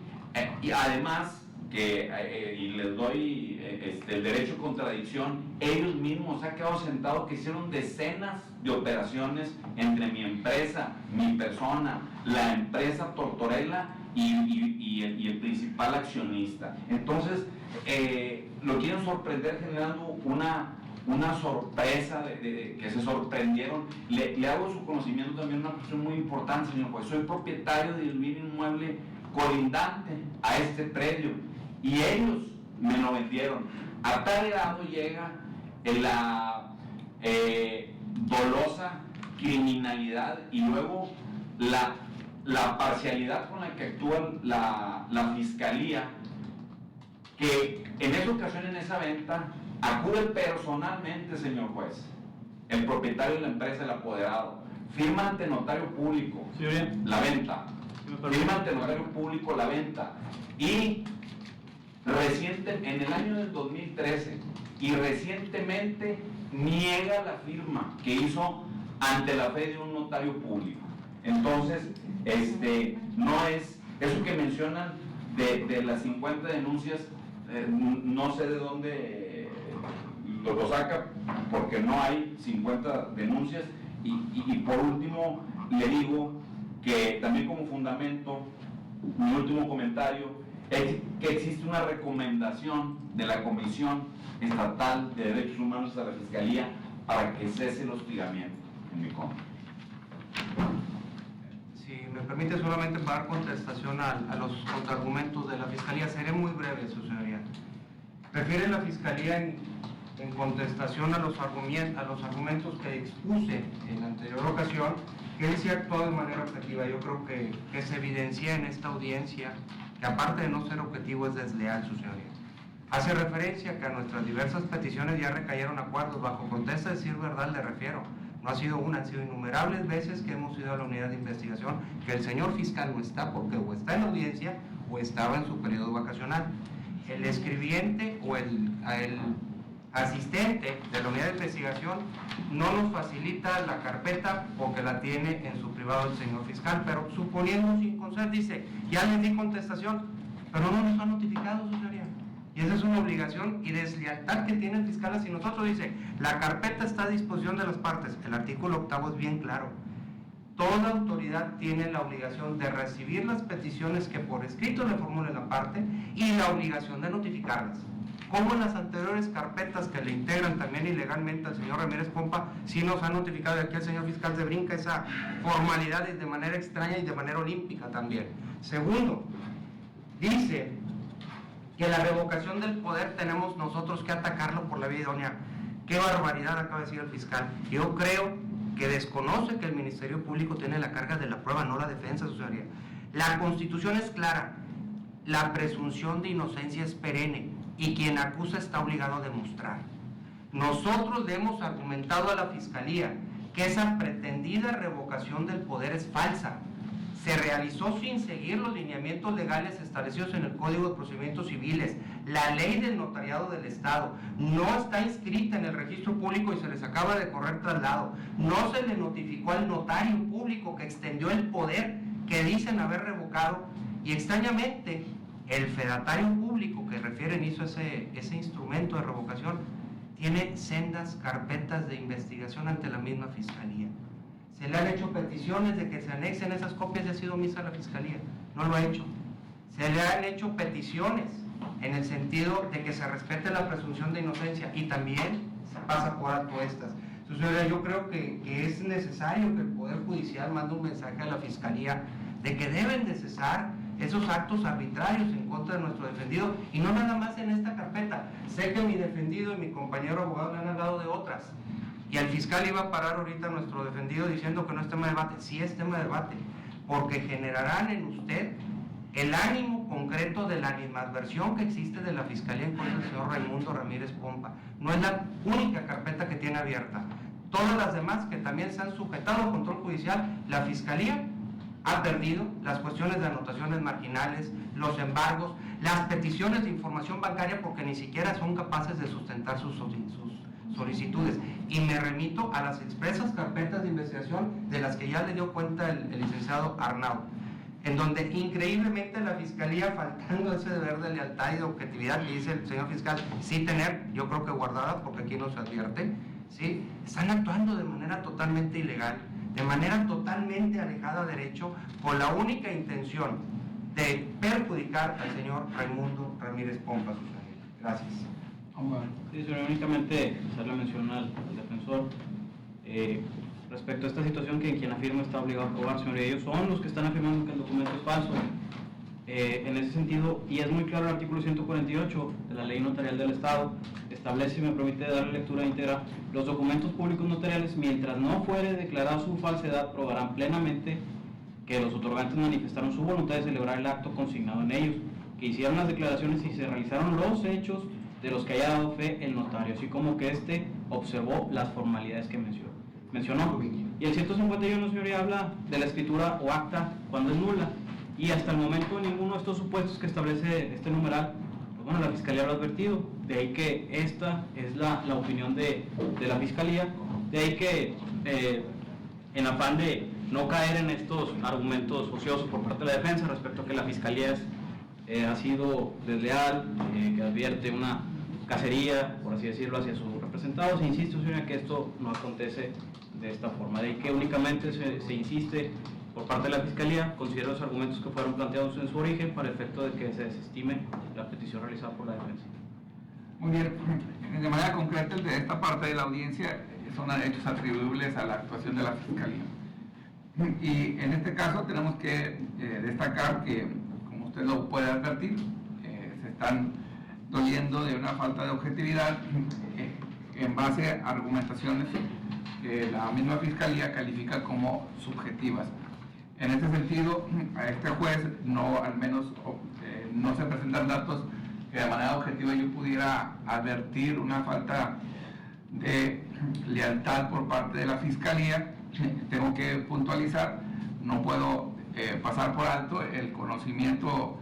y además y les doy el derecho de contradicción, ellos mismos se han quedado sentados que hicieron decenas de operaciones entre mi empresa, mi persona, la empresa Tortorella y el principal accionista. Entonces, lo quieren sorprender generando una sorpresa de que se sorprendieron. Le hago su conocimiento también una cuestión muy importante, señor juez. Soy propietario del bien inmueble colindante a este predio, y ellos me lo vendieron. A tal grado llega la dolosa criminalidad y luego la parcialidad con la que actúa la fiscalía, que en esa ocasión, en esa venta, acude personalmente, señor juez, el propietario de la empresa, el apoderado, firma ante notario público la venta, firma ante notario público la venta, y en el año del 2013 y recientemente niega la firma que hizo ante la fe de un notario público. Entonces, no es eso que mencionan de las 50 denuncias, no sé de dónde lo saca, porque no hay 50 denuncias. Y por último, le digo que también como fundamento, mi último comentario, es que existe una recomendación de la Comisión Estatal de Derechos Humanos a la Fiscalía para que cese el hostigamiento en mi contra. Si me permite solamente para dar contestación a los contraargumentos de la Fiscalía, seré muy breve, su señoría. Refiere la Fiscalía en contestación a los argumentos que expuse en la anterior ocasión, que él sí actuó de manera objetiva. Yo creo que se evidencia en esta audiencia que, aparte de no ser objetivo, es desleal, su señoría. Hace referencia que a nuestras diversas peticiones ya recayeron acuerdos. Bajo contesta de decir verdad le refiero. No ha sido una, han sido innumerables veces que hemos ido a la unidad de investigación, que el señor fiscal no está, porque o está en audiencia o estaba en su periodo vacacional. El escribiente o el asistente de la unidad de investigación no nos facilita la carpeta porque la tiene en su privado el señor fiscal, pero suponiendo sin conceder, dice, ya les di contestación, pero no nos han notificado, su señoría. Y esa es una obligación y deslealtad que tiene el fiscal hacia nosotros. Dice, la carpeta está a disposición de las partes. El artículo 8 es bien claro. Toda autoridad tiene la obligación de recibir las peticiones que por escrito le formule la parte y la obligación de notificarlas. Como en las anteriores carpetas que le integran también ilegalmente al señor Ramírez Pompa, sí nos han notificado, y aquí el señor fiscal se brinca esa formalidad de manera extraña y de manera olímpica también. Segundo, dice que la revocación del poder tenemos nosotros que atacarlo por la vía idónea. Qué barbaridad acaba de decir el fiscal. Yo creo que desconoce que el Ministerio Público tiene la carga de la prueba, no la defensa, su señoría. La Constitución es clara, la presunción de inocencia es perenne y quien acusa está obligado a demostrar. Nosotros le hemos argumentado a la Fiscalía que esa pretendida revocación del poder es falsa. Se realizó sin seguir los lineamientos legales establecidos en el Código de Procedimientos Civiles. La ley del notariado del Estado no está inscrita en el registro público y se les acaba de correr traslado. No se le notificó al notario público que extendió el poder que que dicen haber revocado, y extrañamente el fedatario público que refieren hizo ese instrumento de revocación tiene sendas carpetas de investigación ante la misma Fiscalía. Se le han hecho peticiones de que se anexen esas copias y ha sido omisa la Fiscalía, no lo ha hecho. Se le han hecho peticiones en el sentido de que se respete la presunción de inocencia y también se pasa por alto estas. Entonces, yo creo que es necesario que el Poder Judicial mande un mensaje a la Fiscalía de que deben de cesar esos actos arbitrarios en contra de nuestro defendido, y no nada más en esta carpeta. Sé que mi defendido y mi compañero abogado le han hablado de otras, y el fiscal iba a parar ahorita a nuestro defendido diciendo que no es tema de debate. Sí es tema de debate, porque generarán en usted el ánimo concreto de la animadversión que existe de la Fiscalía en contra del señor Raimundo Ramírez Pompa. No es la única carpeta que tiene abierta. Todas las demás que también se han sujetado al control judicial, la Fiscalía ha perdido las cuestiones de anotaciones marginales, los embargos, las peticiones de información bancaria, porque ni siquiera son capaces de sustentar sus solicitudes. Y me remito a las expresas carpetas de investigación de las que ya le dio cuenta el licenciado Arnaud, en donde increíblemente la Fiscalía, faltando ese deber de lealtad y de objetividad que dice el señor fiscal sí tener, yo creo que guardadas, porque aquí no se advierte, ¿sí?, están actuando de manera totalmente ilegal, de manera totalmente alejada de derecho, con la única intención de perjudicar al señor Raimundo Ramírez Pompa, Susana. Gracias. Sí, señor, únicamente hacerle mención al defensor respecto a esta situación, que quien afirma está obligado a probar, señor, y ellos son los que están afirmando que el documento es falso. En ese sentido, y es muy claro el artículo 148 de la Ley Notarial del Estado, establece, y me permite darle lectura íntegra, los documentos públicos notariales, mientras no fuere declarada su falsedad, probarán plenamente que los otorgantes manifestaron su voluntad de celebrar el acto consignado en ellos, que hicieron las declaraciones y se realizaron los hechos de los que haya dado fe el notario, así como que éste observó las formalidades que mencionó. Y el 151, señoría, habla de la escritura o acta cuando es nula, y hasta el momento ninguno de estos supuestos que establece este numeral, pues bueno, la Fiscalía lo ha advertido. De ahí que esta es la opinión de la Fiscalía, de ahí que en afán de no caer en estos argumentos ociosos por parte de la defensa respecto a que la Fiscalía ha sido desleal, que advierte una cacería, por así decirlo, hacia sus representados, e insisto, señora, que esto no acontece de esta forma, de ahí que únicamente se insiste por parte de la Fiscalía, considera los argumentos que fueron planteados en su origen para el efecto de que se desestime la petición realizada por la defensa. Muy bien, de manera concreta, el de esta parte de la audiencia son hechos atribuibles a la actuación de la Fiscalía. Y en este caso tenemos que destacar que, como usted lo puede advertir, se están doliendo de una falta de objetividad en base a argumentaciones que la misma Fiscalía califica como subjetivas. En este sentido, a este juez al menos no se presentan datos que de manera objetiva yo pudiera advertir una falta de lealtad por parte de la Fiscalía. Tengo que puntualizar, no puedo pasar por alto el conocimiento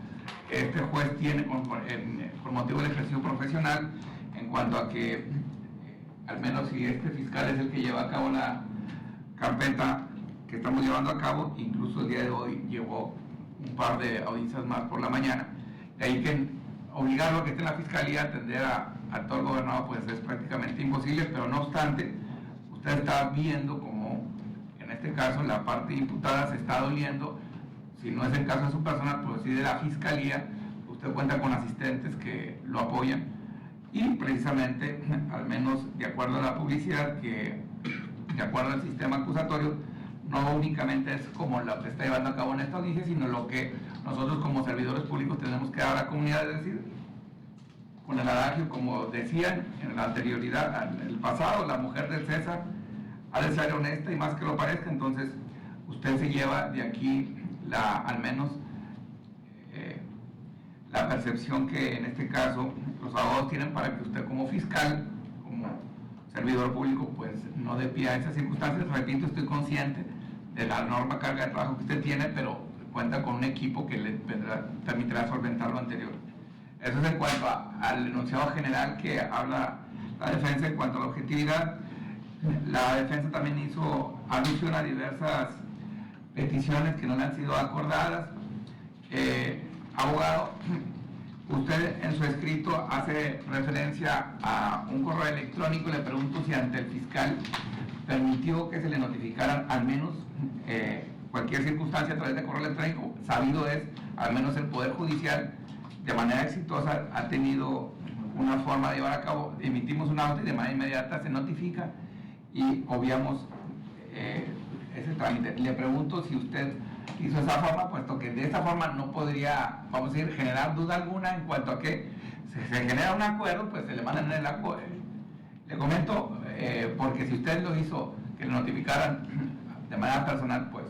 que este juez tiene por motivo del ejercicio profesional, en cuanto a que, al menos si este fiscal es el que lleva a cabo la carpeta que estamos llevando a cabo, incluso el día de hoy llevó un par de audiencias más por la mañana, de ahí que obligarlo a que esté en la Fiscalía a atender a todo el gobernador pues es prácticamente imposible, pero no obstante, usted está viendo como en este caso la parte imputada se está doliendo, si no es el caso de su persona, pues sí de la Fiscalía. Usted cuenta con asistentes que lo apoyan y precisamente, al menos de acuerdo a la publicidad, que de acuerdo al sistema acusatorio, no únicamente es como lo que está llevando a cabo en esta audiencia, sino lo que nosotros como servidores públicos tenemos que dar a la comunidad, es decir, con el adagio, como decían en la anterioridad, en el pasado, la mujer del César ha de ser honesta y más que lo parezca. Entonces usted se lleva de aquí al menos la percepción que en este caso los abogados tienen para que usted como fiscal, como servidor público, pues no dé pie a esas circunstancias. Repito, estoy consciente de la enorme carga de trabajo que usted tiene, pero cuenta con un equipo que le permitirá solventar lo anterior. Eso es en cuanto al enunciado general que habla la defensa. En cuanto a la objetividad, la defensa también hizo alusión a diversas peticiones que no le han sido acordadas. Abogado, usted en su escrito hace referencia a un correo electrónico. Le pregunto si ante el fiscal permitió que se le notificaran al menos cualquier circunstancia a través de correo electrónico. Sabido es, al menos el Poder Judicial, de manera exitosa, ha tenido una forma de llevar a cabo. Emitimos una nota y de manera inmediata se notifica y obviamos ese trámite. Le pregunto si usted hizo esa forma, puesto que de esa forma no podría, vamos a decir, generar duda alguna en cuanto a que se genera un acuerdo, pues se le mandan el acuerdo. Le comento, porque si usted lo hizo, que le notificaran de manera personal, pues...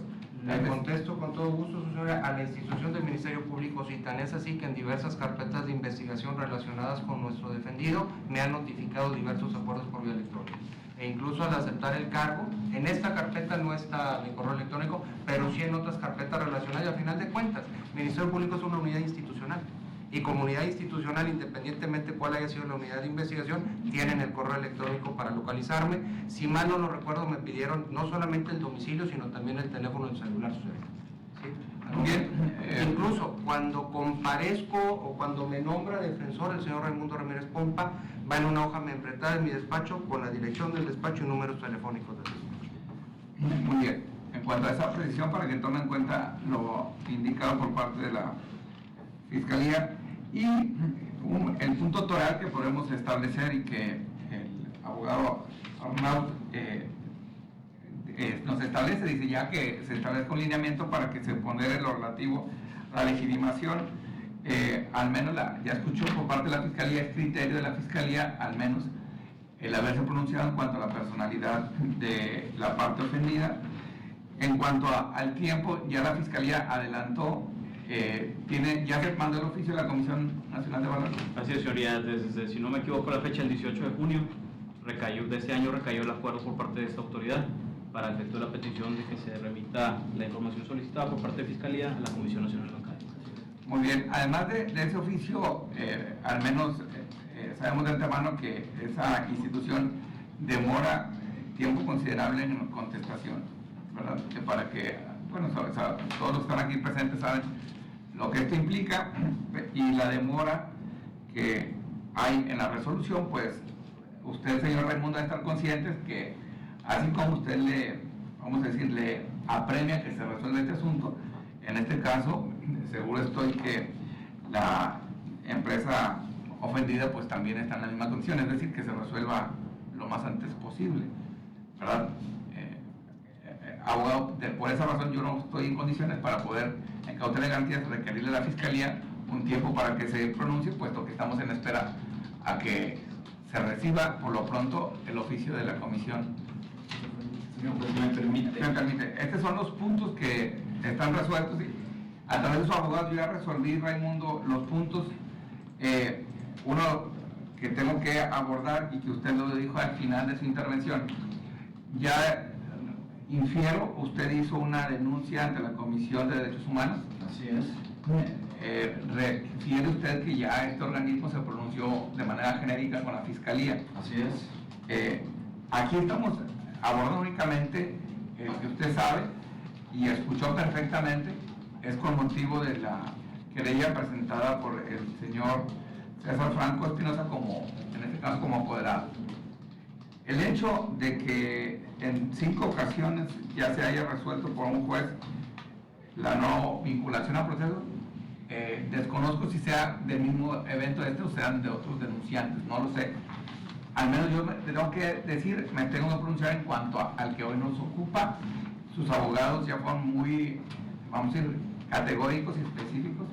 Le contesto con todo gusto, su señoría, a la institución del Ministerio Público, si tan es así que en diversas carpetas de investigación relacionadas con nuestro defendido me han notificado diversos acuerdos por vía electrónica. E incluso al aceptar el cargo, en esta carpeta no está mi correo electrónico, pero sí en otras carpetas relacionadas. Y al final de cuentas, el Ministerio Público es una unidad institucional. Y como unidad institucional, independientemente cuál haya sido la unidad de investigación, tienen el correo electrónico para localizarme. Si mal no lo recuerdo, me pidieron no solamente el domicilio, sino también el teléfono del celular. ¿Sí? Bien, Incluso cuando comparezco o cuando me nombra defensor el señor Raimundo Ramírez Pompa, va en una hoja membretada en mi despacho con la dirección del despacho y números telefónicos del despacho. muy bien. En cuanto a esa precisión, para que tome en cuenta lo indicado por parte de la Fiscalía y el punto toral que podemos establecer y que el abogado Arnaud nos establece, dice ya que se establezca un lineamiento para que se pondere lo relativo a la legitimación, al menos ya escuchó por parte de la Fiscalía, es criterio de la Fiscalía, al menos el haberse pronunciado en cuanto a la personalidad de la parte ofendida. En cuanto al tiempo, ya la Fiscalía adelantó, ya se mandó el oficio de la Comisión Nacional de Valores. Así es, señoría, desde, si no me equivoco, la fecha del 18 de junio de este año recayó el acuerdo por parte de esta autoridad para el efecto de la petición de que se remita la información solicitada por parte de Fiscalía a la Comisión Nacional Bancaria. Muy bien, además de ese oficio, al menos sabemos de antemano que esa institución demora tiempo considerable en contestación, ¿verdad? Que para que, bueno, todos los que están aquí presentes saben lo que esto implica y la demora que hay en la resolución. Pues usted, señor Raimundo, debe estar consciente que así como usted le apremia que se resuelva este asunto, en este caso seguro estoy que la empresa ofendida pues también está en la misma condición, es decir, que se resuelva lo más antes posible, ¿verdad? Abogado, por esa razón yo no estoy en condiciones para poder, en causa de garantías, requerirle a la Fiscalía un tiempo para que se pronuncie, puesto que estamos en espera a que se reciba por lo pronto el oficio de la Comisión. Señor, pues me permite. Estos son los puntos que están resueltos y a través de su abogado yo ya resolví, Raimundo, los puntos. Uno que tengo que abordar y que usted lo dijo al final de su intervención. Ya infiero, usted hizo una denuncia ante la Comisión de Derechos Humanos. Así es. Refiere usted que ya este organismo se pronunció de manera genérica con la Fiscalía. Así es. Aquí estamos abordando únicamente el que usted sabe y escuchó perfectamente, es con motivo de la querella presentada por el señor César Franco Espinosa en este caso como apoderado. El hecho de que en 5 ocasiones ya se haya resuelto por un juez la no vinculación a proceso, desconozco si sea del mismo evento o sean de otros denunciantes, no lo sé. Al menos yo tengo que decir, me tengo que pronunciar en cuanto al que hoy nos ocupa. Sus abogados ya fueron muy, vamos a decir, categóricos y específicos,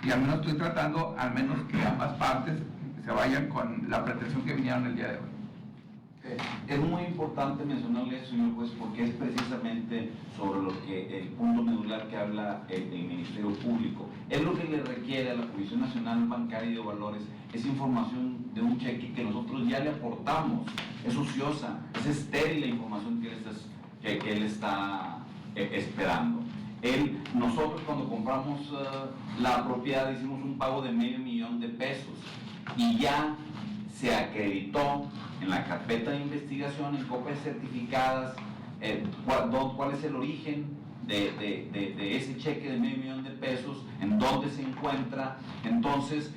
y al menos estoy tratando, al menos que ambas partes se vayan con la pretensión que vinieron el día de hoy. Es muy importante mencionarle eso, señor juez, porque es precisamente sobre lo que el punto medular que habla el Ministerio Público. Es lo que le requiere a la Comisión Nacional Bancaria y de Valores, es información de un cheque que nosotros ya le aportamos. Es ociosa, es estéril la información que él está esperando. Nosotros cuando compramos la propiedad hicimos un pago de $500,000 y ya se acreditó en la carpeta de investigación, en copias certificadas, cuál es el origen de ese cheque de $500,000, en dónde se encuentra. Entonces,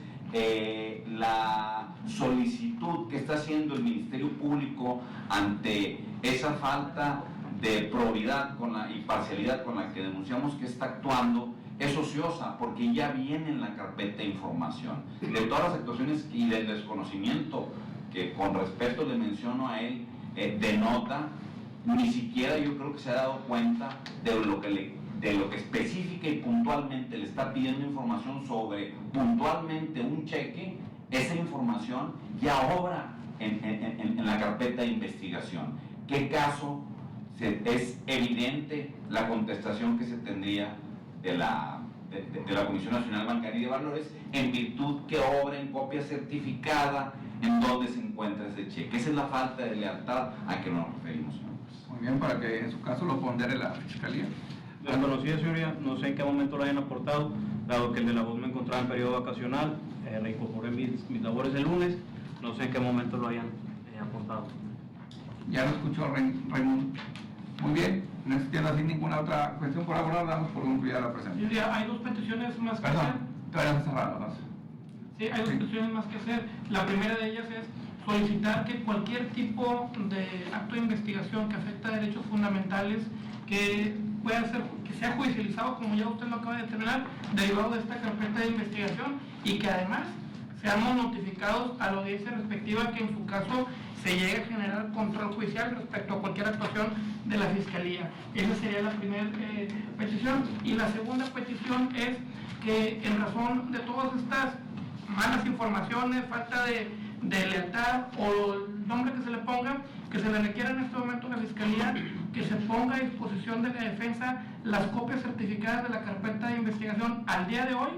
la solicitud que está haciendo el Ministerio Público ante esa falta de probidad y parcialidad con la que denunciamos que está actuando es ociosa, porque ya viene en la carpeta de información. De todas las actuaciones y del desconocimiento que con respeto le menciono a él, denota, ni siquiera yo creo que se ha dado cuenta de lo que específica y puntualmente le está pidiendo información sobre puntualmente un cheque. Esa información ya obra en la carpeta de investigación. ¿Qué caso es evidente la contestación que se tendría de la Comisión Nacional Bancaria y de Valores en virtud que obra en copia certificada en donde se encuentra ese cheque? Esa es la falta de lealtad a que nos referimos, señor. Muy bien, para que en su caso lo pondere la Fiscalía. Desconocida, señoría, no sé en qué momento lo hayan aportado, dado que el de la voz me encontraba en periodo vacacional, reincorporé mis labores el lunes, no sé en qué momento lo hayan aportado. Ya lo escuchó Raimundo. Muy bien, no existiendo así ninguna otra cuestión por abordar, damos por concluida la presentación. Señoría, hay dos peticiones más que hacer. Perdón, todavía no está cerrado, ¿no? Sí, hay dos peticiones más que hacer. La primera de ellas es solicitar que cualquier tipo de acto de investigación que afecta a derechos fundamentales que pueda ser, que sea judicializado, como ya usted lo acaba de determinar, derivado de esta carpeta de investigación, y que además seamos notificados a la audiencia respectiva que en su caso se llegue a generar control judicial respecto a cualquier actuación de la Fiscalía. Esa sería la primera petición. Y la segunda petición es que en razón de todas estas malas informaciones, falta de lealtad o el nombre que se le ponga, que se le requiera en este momento a la Fiscalía que se ponga a disposición de la defensa las copias certificadas de la carpeta de investigación al día de hoy,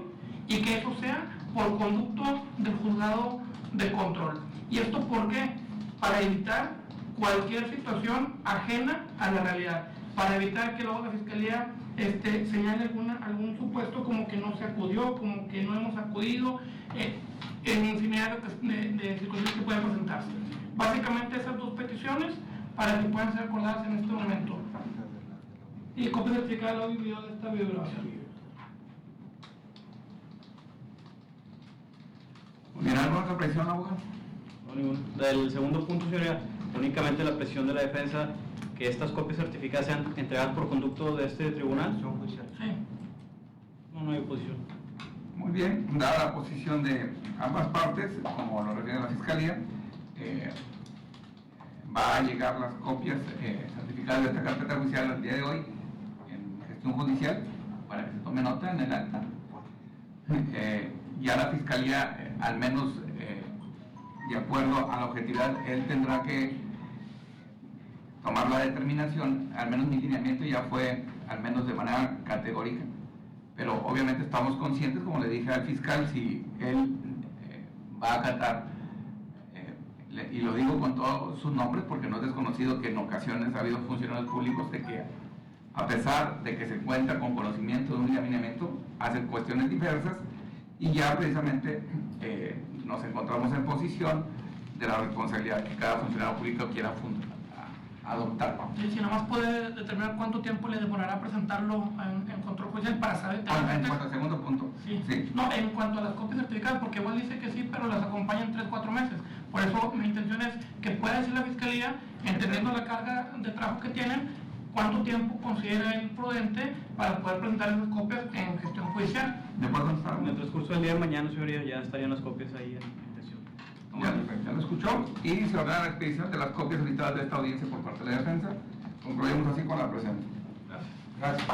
y que eso sea por conducto del juzgado de control. ¿Y esto por qué? Para evitar cualquier situación ajena a la realidad, para evitar que luego la Fiscalía señale algún supuesto como que no se acudió, como que no hemos acudido, en infinidad de circunstancias que pueden presentarse. Básicamente esas dos peticiones para que puedan ser acordadas en este momento. Y copia certificada del audio y video de esta videograbación. ¿Bien alguna otra presión, abogado? No, ninguna. Del segundo punto, señoría, únicamente la presión de la defensa que estas copias certificadas sean entregadas por conducto de este tribunal. Sí. No hay oposición. Muy bien, dada la posición de ambas partes, como lo refiere la Fiscalía, va a llegar las copias certificadas de esta carpeta judicial al día de hoy en gestión judicial para que se tome nota en el acta. Ya la Fiscalía, al menos de acuerdo a la objetividad, él tendrá que tomar la determinación. Al menos mi lineamiento ya fue, al menos de manera categórica, pero obviamente estamos conscientes, como le dije al fiscal, si él va a acatar, y lo digo con todos sus nombres porque no es desconocido que en ocasiones ha habido funcionarios públicos de que, a pesar de que se cuenta con conocimiento de un lineamiento, hacen cuestiones diversas, y ya precisamente nos encontramos en posición de la responsabilidad que cada funcionario público quiera adoptar. Y si nada más puede determinar cuánto tiempo le demorará presentarlo en control judicial para saber. En cuanto al segundo punto. Sí. No, en cuanto a las copias certificadas, porque igual dice que sí, pero las acompañan 3-4 meses. Por eso mi intención es que pueda decir la Fiscalía, entendiendo la carga de trabajo que tienen, cuánto tiempo considera él prudente para poder presentar esas copias en gestión judicial. ¿De acuerdo? ¿Está? En el transcurso del día de mañana, señoría, ya estarían las copias ahí en sesión. Ya lo escuchó, y se ordena la expedición de las copias solicitadas de esta audiencia por parte de la defensa. Concluimos así con la presente. Gracias. Gracias.